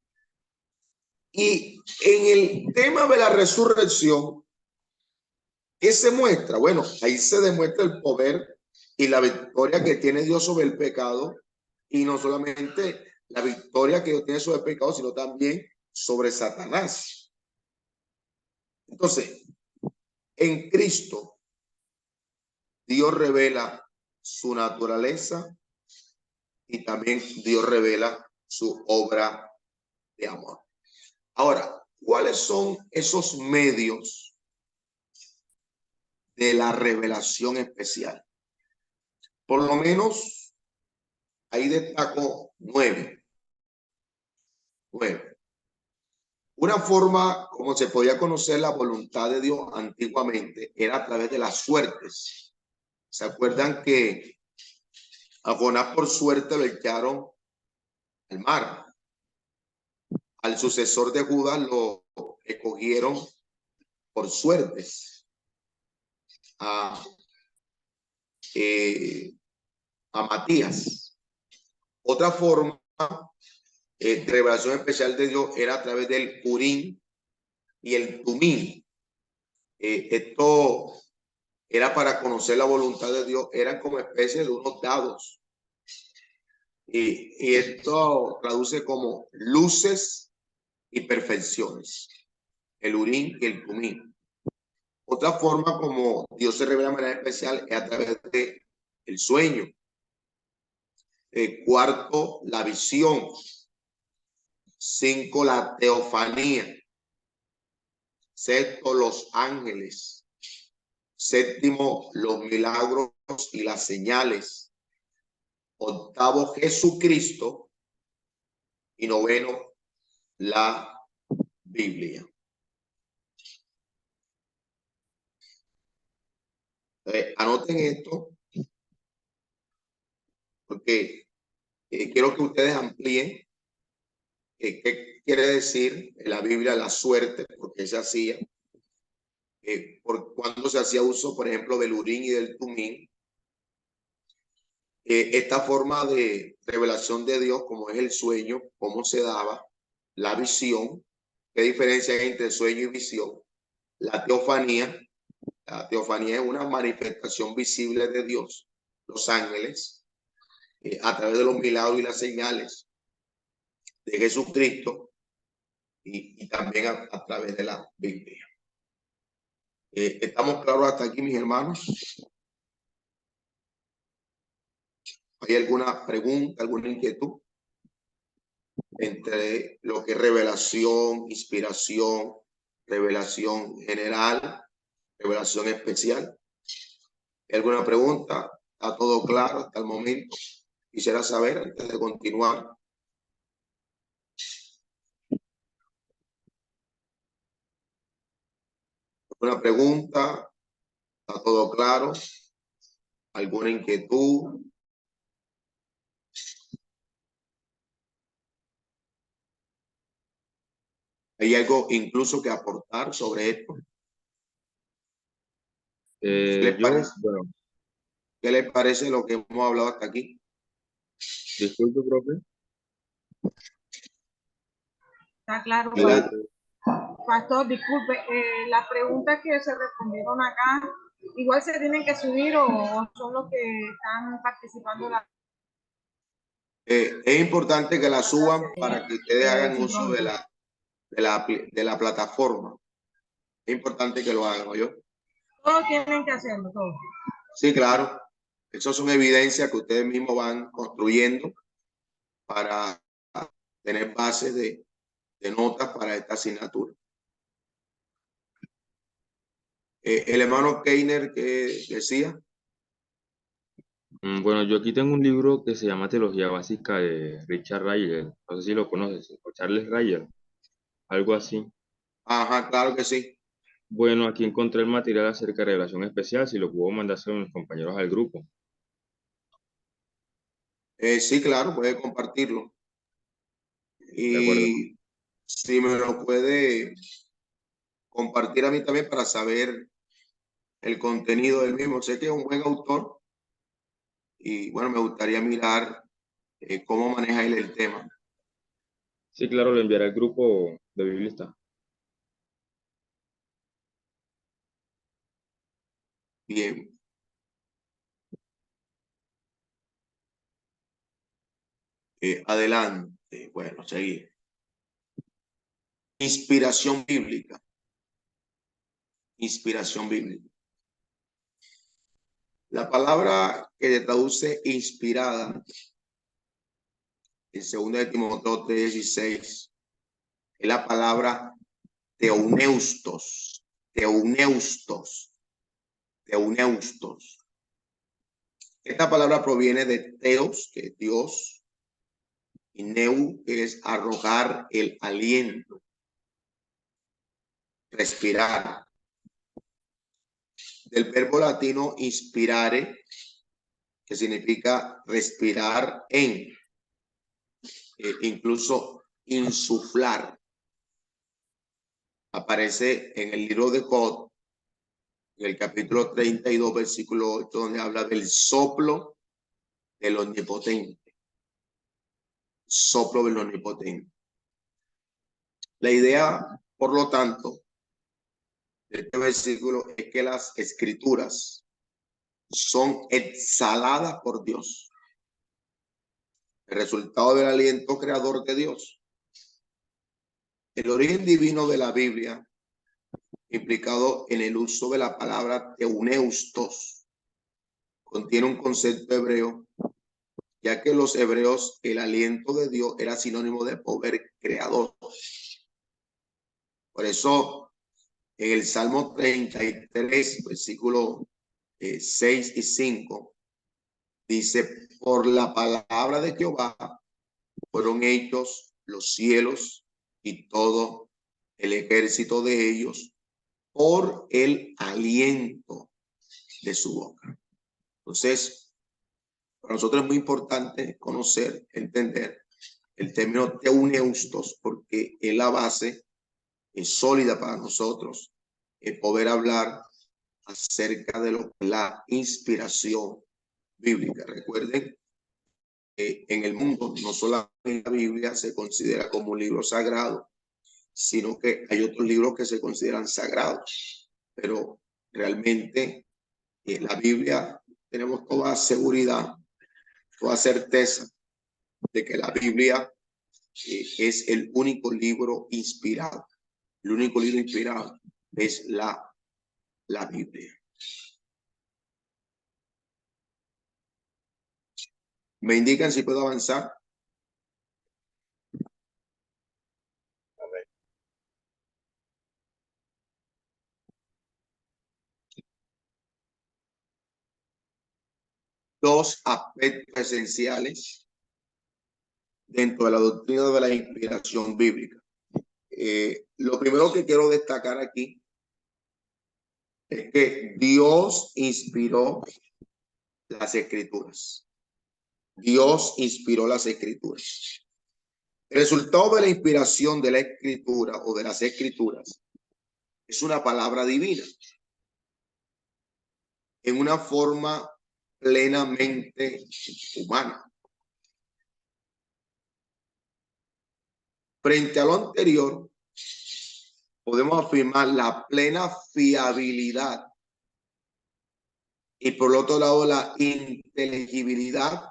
Y en el tema de la resurrección, ¿qué se muestra? Bueno, ahí se demuestra el poder y la victoria que tiene Dios sobre el pecado, y no solamente la victoria que Dios tiene sobre el pecado, sino también sobre Satanás. Entonces, en Cristo, Dios revela su naturaleza y también Dios revela su obra de amor. Ahora, ¿cuáles son esos medios de la revelación especial? Por lo menos ahí destaco 9. Una forma como se podía conocer la voluntad de Dios antiguamente era a través de las suertes. ¿Se acuerdan que a Jonás por suerte lo echaron al mar? Al sucesor de Judas lo escogieron por suertes. A Matías. Otra forma de revelación especial de Dios era a través del Urim y el Tumim. Esto era para conocer la voluntad de Dios, eran como especie de unos dados. Y esto traduce como luces y perfecciones, el Urim y el Tumim. Otra forma como Dios se revela de manera especial es a través de el sueño. Cuarto, la visión. 5, la teofanía. Sexto, los ángeles. Séptimo, los milagros y las señales. Octavo, Jesucristo. Y noveno, la Biblia. Anoten esto, porque quiero que ustedes amplíen qué quiere decir en la Biblia la suerte, porque se hacía, por cuando se hacía uso, por ejemplo, del Urim y del Tumim. Esta forma de revelación de Dios, como es el sueño, cómo se daba, la visión, qué diferencia hay entre sueño y visión, la teofanía. La teofanía es una manifestación visible de Dios, los ángeles, a través de los milagros y las señales de Jesucristo, y también a través de la Biblia. ¿Estamos claros hasta aquí, mis hermanos? ¿Hay alguna pregunta, alguna inquietud entre lo que es revelación, inspiración, revelación general, revelación especial? ¿Hay alguna pregunta? ¿Está todo claro hasta el momento? Quisiera saber antes de continuar. ¿Alguna pregunta? ¿Está todo claro? ¿Alguna inquietud? ¿Hay algo incluso que aportar sobre esto? ¿Qué les parece? Bueno, ¿Qué les parece lo que hemos hablado hasta aquí? disculpe, profe. Está claro, Adelante. Pastor, disculpe, las preguntas que se respondieron acá, igual se tienen que subir o son los que están participando en la Es importante que la suban para que ustedes hagan uso de la plataforma. Es importante que lo hagan, ¿oyó? Todos tienen que hacerlo, todos. Sí, claro. Eso son evidencias que ustedes mismos van construyendo para tener base de notas para esta asignatura. El hermano Keiner, ¿qué decía? Bueno, yo aquí tengo un libro que se llama Teología Básica de Richard Ryle. No sé si lo conoces, o Charles Ryle, algo así. Ajá, claro que sí. Bueno, aquí encontré el material acerca de revelación especial, si lo puedo mandárselo a mis compañeros al grupo. Sí, claro, puede compartirlo. De acuerdo. Y si me lo puede compartir a mí también para saber el contenido del mismo. Sé que es un buen autor y bueno, me gustaría mirar cómo maneja él el tema. Sí, claro, lo enviaré al grupo de Biblista. Bien. Adelante. Bueno, seguir. Inspiración bíblica. Inspiración bíblica. La palabra que se traduce inspirada en 2 de Timoteo 3:16 es la palabra teoneustos. Teoneustos. Teoneustos. Esta palabra proviene de teos, que es Dios, y neu, que es arrojar el aliento, respirar. Del verbo latino inspirare, que significa respirar en, incluso insuflar. Aparece en el libro de Job, en el capítulo 32, versículo 8, donde habla del soplo del omnipotente. Soplo del omnipotente. La idea, por lo tanto, de este versículo es que las escrituras son exhaladas por Dios. El resultado del aliento creador de Dios. El origen divino de la Biblia, implicado en el uso de la palabra teoneustos, contiene un concepto hebreo, ya que los hebreos el aliento de Dios era sinónimo de poder creador. Por eso, en el Salmo 33, versículo 6 y 5, dice, por la palabra de Jehová fueron hechos los cielos y todo el ejército de ellos por el aliento de su boca. Entonces, para nosotros es muy importante conocer, entender el término teoneustos, porque es la base, es sólida para nosotros, el poder hablar acerca de lo que es la inspiración bíblica. Recuerden que en el mundo no solamente la Biblia se considera como un libro sagrado, sino que hay otros libros que se consideran sagrados, pero realmente la Biblia, tenemos toda seguridad, toda certeza de que la Biblia es el único libro inspirado. El único libro inspirado es la Biblia. ¿Me indican si puedo avanzar? Dos aspectos esenciales dentro de la doctrina de la inspiración bíblica. Lo primero que quiero destacar aquí es que Dios inspiró las escrituras. Dios inspiró las escrituras. El resultado de la inspiración de la escritura o de las escrituras es una palabra divina en una forma plenamente humana. Frente a lo anterior, podemos afirmar la plena fiabilidad y por otro lado la inteligibilidad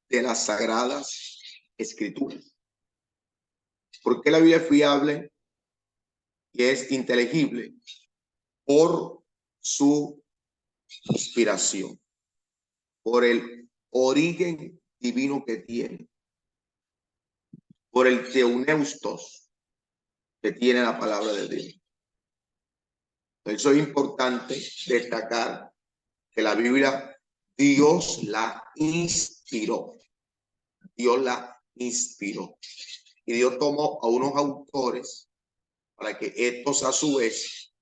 de las sagradas Escrituras. ¿Por qué la Biblia es fiable y es inteligible? Por su inspiración, por el origen divino que tiene, por el teuneustos que tiene la palabra de Dios. Por eso es importante destacar que la Biblia, Dios la inspiró. Dios la inspiró. Y Dios tomó a unos autores para que estos a su vez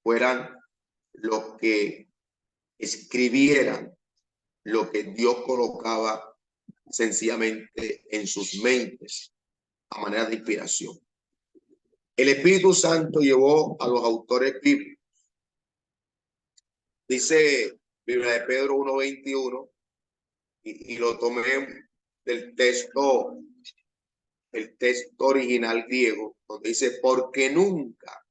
fueran los que escribieran lo que Dios colocaba sencillamente en sus mentes a manera de inspiración. El Espíritu Santo llevó a los autores bíblicos. Dice Biblia de Pedro 1:21 y lo tomé del texto, el texto original griego, donde dice, porque nunca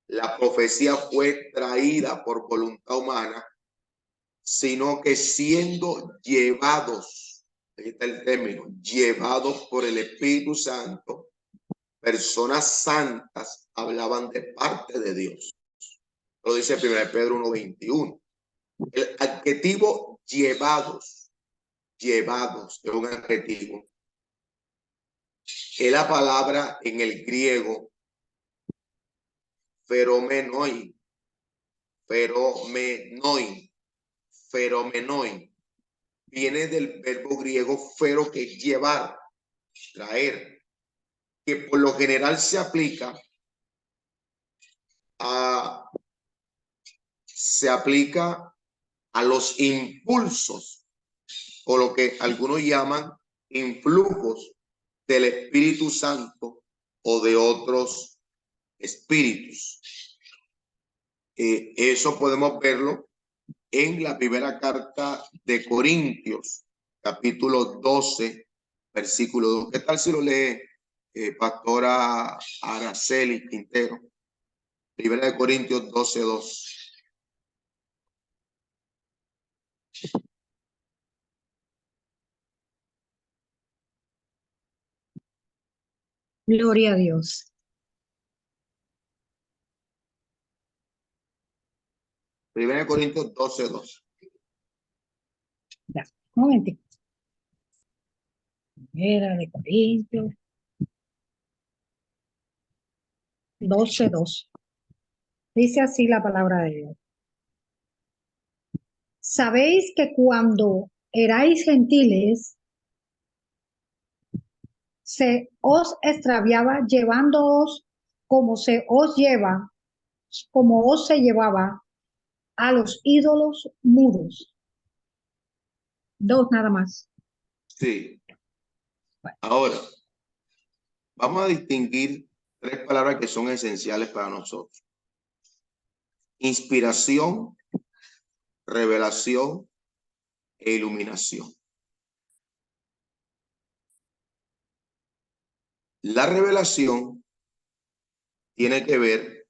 la profecía fue traída por voluntad humana, sino que siendo llevados, ahí está el término, llevados por el Espíritu Santo, personas santas hablaban de parte de Dios. Lo dice 1 Pedro 1:21. El adjetivo llevados es un adjetivo. Es la palabra en el griego feromenoi. Viene del verbo griego fero, que es llevar, traer, que por lo general se aplica a los impulsos, o lo que algunos llaman influjos del Espíritu Santo o de otros espíritus. Eso podemos verlo en la primera carta de Corintios, capítulo 12, versículo 2. ¿Qué tal si lo lee pastora Araceli Quintero? Primera de Corintios 12:2. Gloria a Dios. Primera de Corintios 12:2. Ya, un momentito. Primera de Corintios 12:2. Dice así la palabra de Dios. Sabéis que cuando erais gentiles, se os extraviaba llevándoos como se llevaba a los ídolos mudos. 2 nada más. Sí. Ahora, vamos a distinguir 3 palabras que son esenciales para nosotros: inspiración, revelación e iluminación. La revelación tiene que ver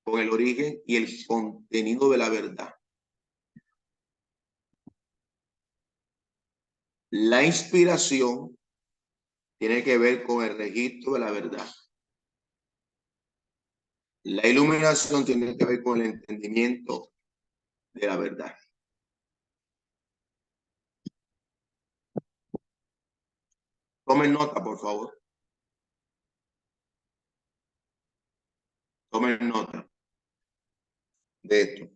con el origen y el contenido de la verdad. La inspiración tiene que ver con el registro de la verdad. La iluminación tiene que ver con el entendimiento de la verdad. Tomen nota, por favor. Tomen nota de esto.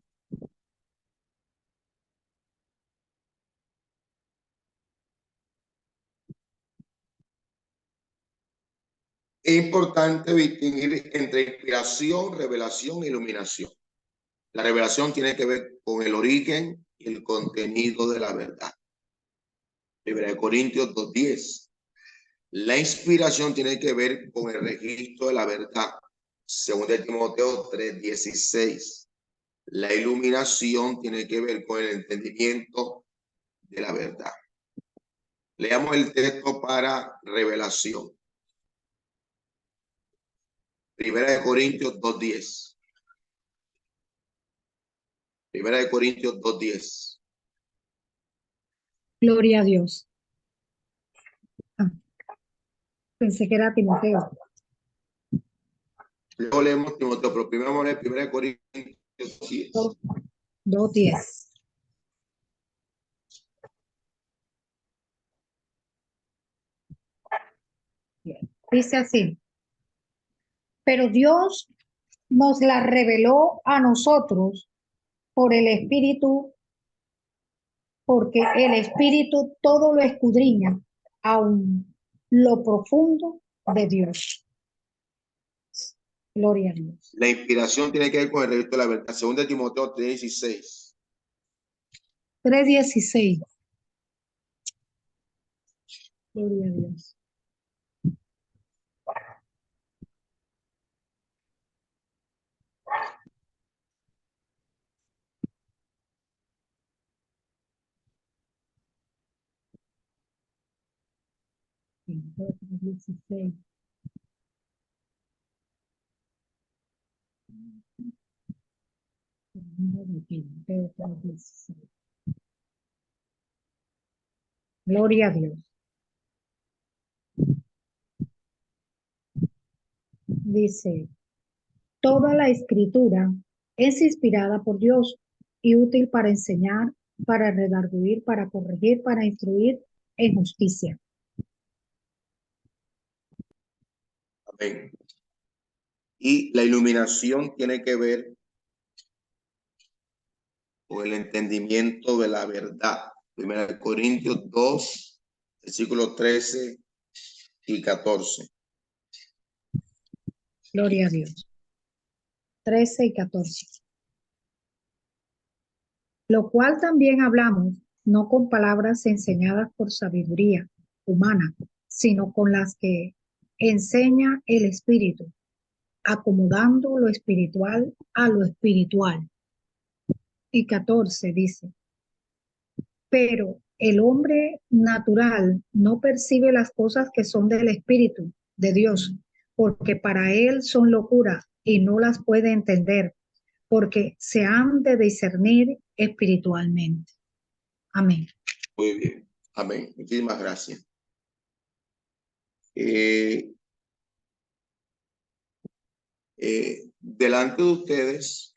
Es importante distinguir entre inspiración, revelación e iluminación. La revelación tiene que ver con el origen y el contenido de la verdad. Primera de Corintios 2:10. La inspiración tiene que ver con el registro de la verdad. Segunda de Timoteo 3:16. La iluminación tiene que ver con el entendimiento de la verdad. Leamos el texto para revelación. 1 Corintios 2:10. 1 Corintios 2:10. Gloria a Dios. Ah, pensé que era Timoteo. Luego leemos Timoteo, pero primero vamos a leer 1 Corintios 10. 2:10. Dice así: pero Dios nos la reveló a nosotros por el Espíritu, porque el Espíritu todo lo escudriña, aun lo profundo de Dios. Gloria a Dios. La inspiración tiene que ver con el registro de la verdad. 2 Timoteo 3:16. 3:16. Gloria a Dios. Gloria a Dios. Dice: toda la escritura es inspirada por Dios y útil para enseñar, para redarguir, para corregir, para instruir en justicia. Amén. Y la iluminación tiene que ver con el entendimiento de la verdad. 1 Corintios 2, versículos 13 y 14. Gloria a Dios. 13 y 14. Lo cual también hablamos, no con palabras enseñadas por sabiduría humana, sino con las que enseña el Espíritu, acomodando lo espiritual a lo espiritual. Y 14 dice: pero el hombre natural no percibe las cosas que son del Espíritu de Dios, porque para él son locura y no las puede entender, porque se han de discernir espiritualmente. Amén. Muy bien. Amén. Muchísimas gracias. Delante de ustedes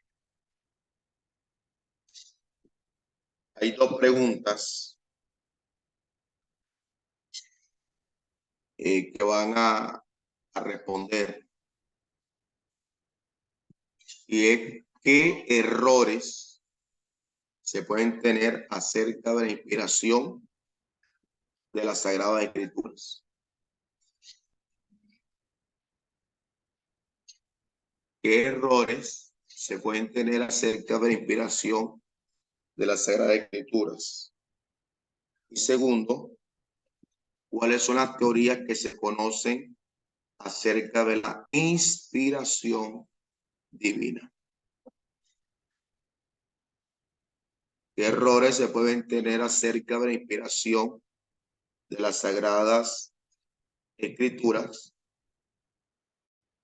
hay dos preguntas que van a responder. Y es: ¿qué errores se pueden tener acerca de la inspiración de las Sagradas Escrituras? ¿Qué errores se pueden tener acerca de la inspiración de las Sagradas Escrituras? Y segundo, ¿cuáles son las teorías que se conocen acerca de la inspiración divina? ¿Qué errores se pueden tener acerca de la inspiración de las Sagradas Escrituras?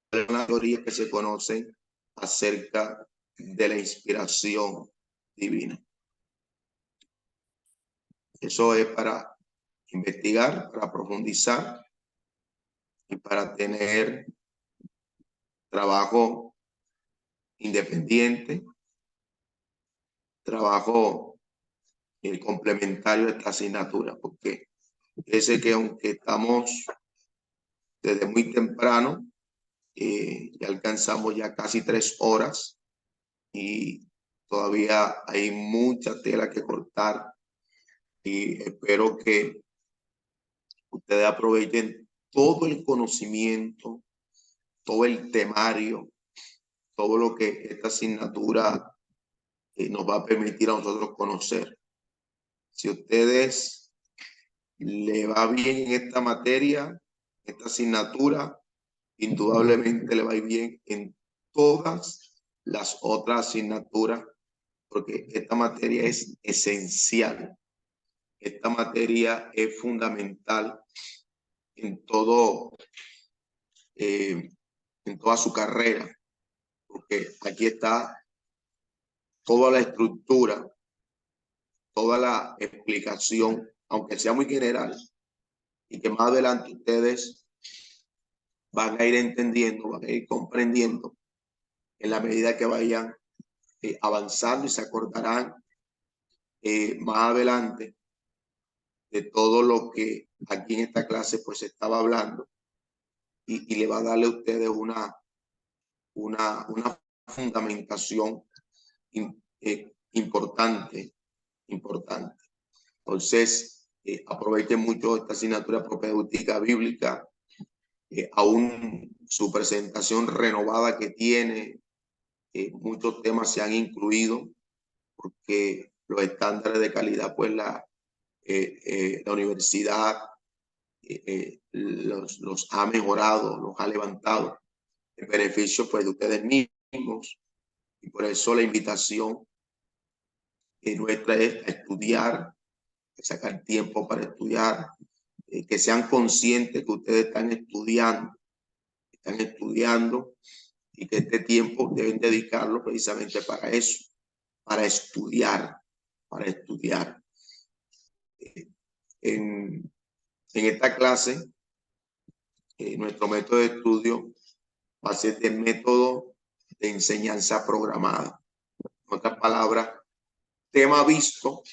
¿Cuáles son las teorías que se conocen acerca de la inspiración divina? Eso es para investigar, para profundizar y para tener trabajo independiente, trabajo complementario a esta asignatura, porque ese que aunque estamos desde muy temprano, ya alcanzamos ya casi 3 horas y todavía hay mucha tela que cortar, y espero que ustedes aprovechen todo el conocimiento, todo el temario, todo lo que esta asignatura nos va a permitir a nosotros conocer. Si ustedes le va bien en esta materia, esta asignatura, indudablemente le va a ir bien en todas las otras asignaturas, porque esta materia es esencial esta materia es fundamental en todo, en toda su carrera, porque aquí está toda la estructura, toda la explicación, aunque sea muy general, y que más adelante ustedes van a ir entendiendo, van a ir comprendiendo en la medida que vayan avanzando y se acordarán más adelante de todo lo que aquí en esta clase pues se estaba hablando y le va a darle a ustedes una fundamentación importante. Entonces, aprovechen mucho esta asignatura propedéutica bíblica, aún su presentación renovada que tiene, muchos temas se han incluido porque los estándares de calidad, pues la universidad los ha mejorado, los ha levantado en beneficio pues de ustedes mismos, y por eso la invitación nuestra es a estudiar, a sacar tiempo para estudiar, que sean conscientes que ustedes están estudiando y que este tiempo deben dedicarlo precisamente para eso, para estudiar. En esta clase, nuestro método de estudio va a ser el método de enseñanza programada. En otras palabras, tema visto,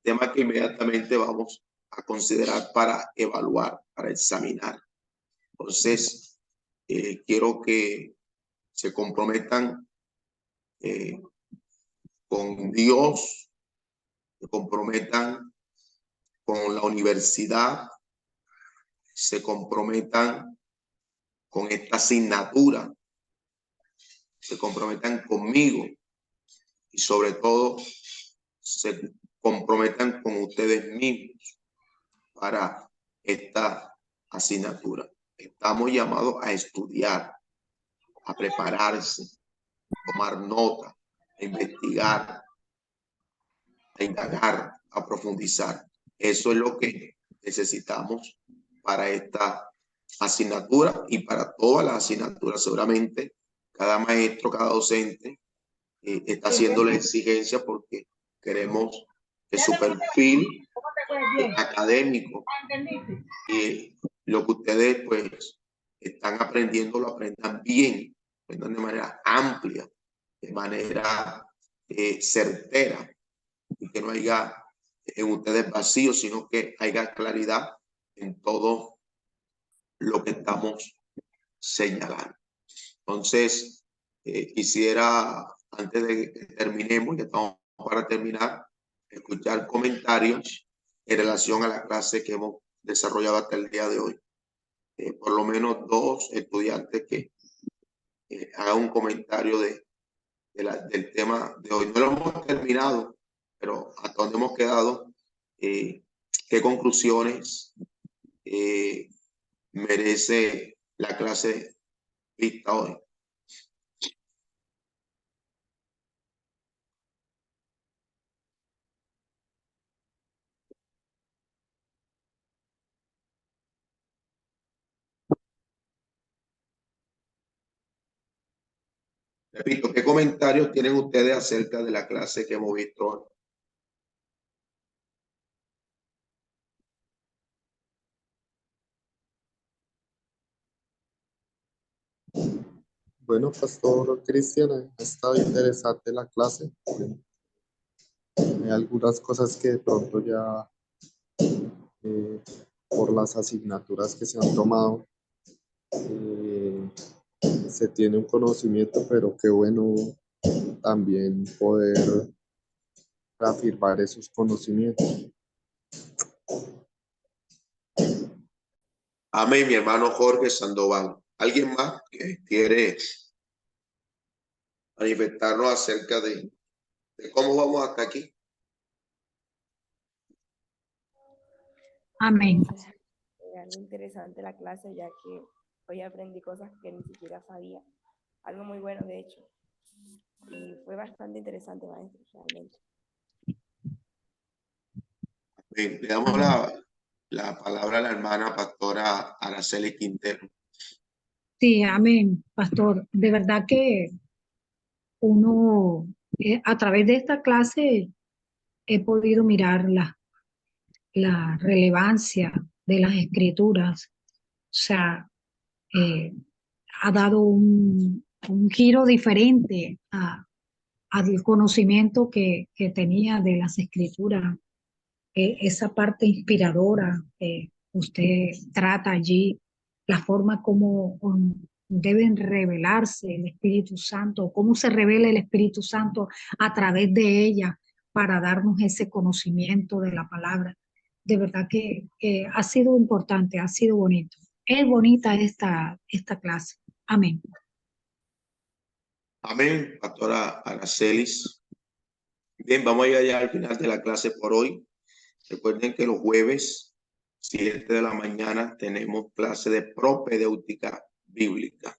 tema que inmediatamente vamos a considerar para evaluar, para examinar. Entonces, quiero que se comprometan con Dios, se comprometan con la universidad, se comprometan con esta asignatura, se comprometan conmigo y sobre todo se comprometan con ustedes mismos para esta asignatura. Estamos llamados a estudiar, a prepararse, a tomar nota, a investigar, a indagar, a profundizar. Eso es lo que necesitamos para esta asignatura y para todas las asignaturas. Seguramente cada maestro, cada docente está haciendo la exigencia porque queremos que su perfil académico y lo que ustedes pues están aprendiendo lo aprendan bien, aprendan de manera amplia, de manera certera, y que no haya en ustedes vacíos, sino que haya claridad en todo lo que estamos señalando. Entonces, quisiera, antes de que terminemos, ya estamos para terminar, escuchar comentarios en relación a la clase que hemos desarrollado hasta el día de hoy. Por lo menos 2 estudiantes que hagan un comentario del tema de hoy. No lo hemos terminado, pero hasta donde hemos quedado, qué conclusiones merece la clase vista hoy. Repito, ¿qué comentarios tienen ustedes acerca de la clase que hemos visto hoy? Bueno, Pastor Cristian, ha estado interesante la clase. Hay algunas cosas que de pronto ya por las asignaturas que se han tomado se tiene un conocimiento, pero qué bueno también poder reafirmar esos conocimientos. Amén, mi hermano Jorge Sandoval. ¿Alguien más que quiere manifestarnos acerca de cómo vamos hasta aquí? Amén. Algo interesante la clase, ya que hoy aprendí cosas que ni siquiera sabía. Algo muy bueno, de hecho. Y fue bastante interesante, maestro, realmente. Bien, le damos la palabra a la hermana pastora Araceli Quintero. Sí, amén, pastor. De verdad que uno, a través de esta clase, he podido mirar la relevancia de las escrituras. O sea, eh, ha dado un giro diferente al conocimiento que tenía de las escrituras. Esa parte inspiradora que usted trata allí, la forma como deben revelarse el Espíritu Santo, cómo se revela el Espíritu Santo a través de ella para darnos ese conocimiento de la palabra. De verdad que ha sido importante, ha sido bonito. Es bonita esta clase. Amén. Amén, pastora Aracelis. Bien, vamos a llegar ya al final de la clase por hoy. Recuerden que los jueves, 7 de la mañana, tenemos clase de propedéutica bíblica.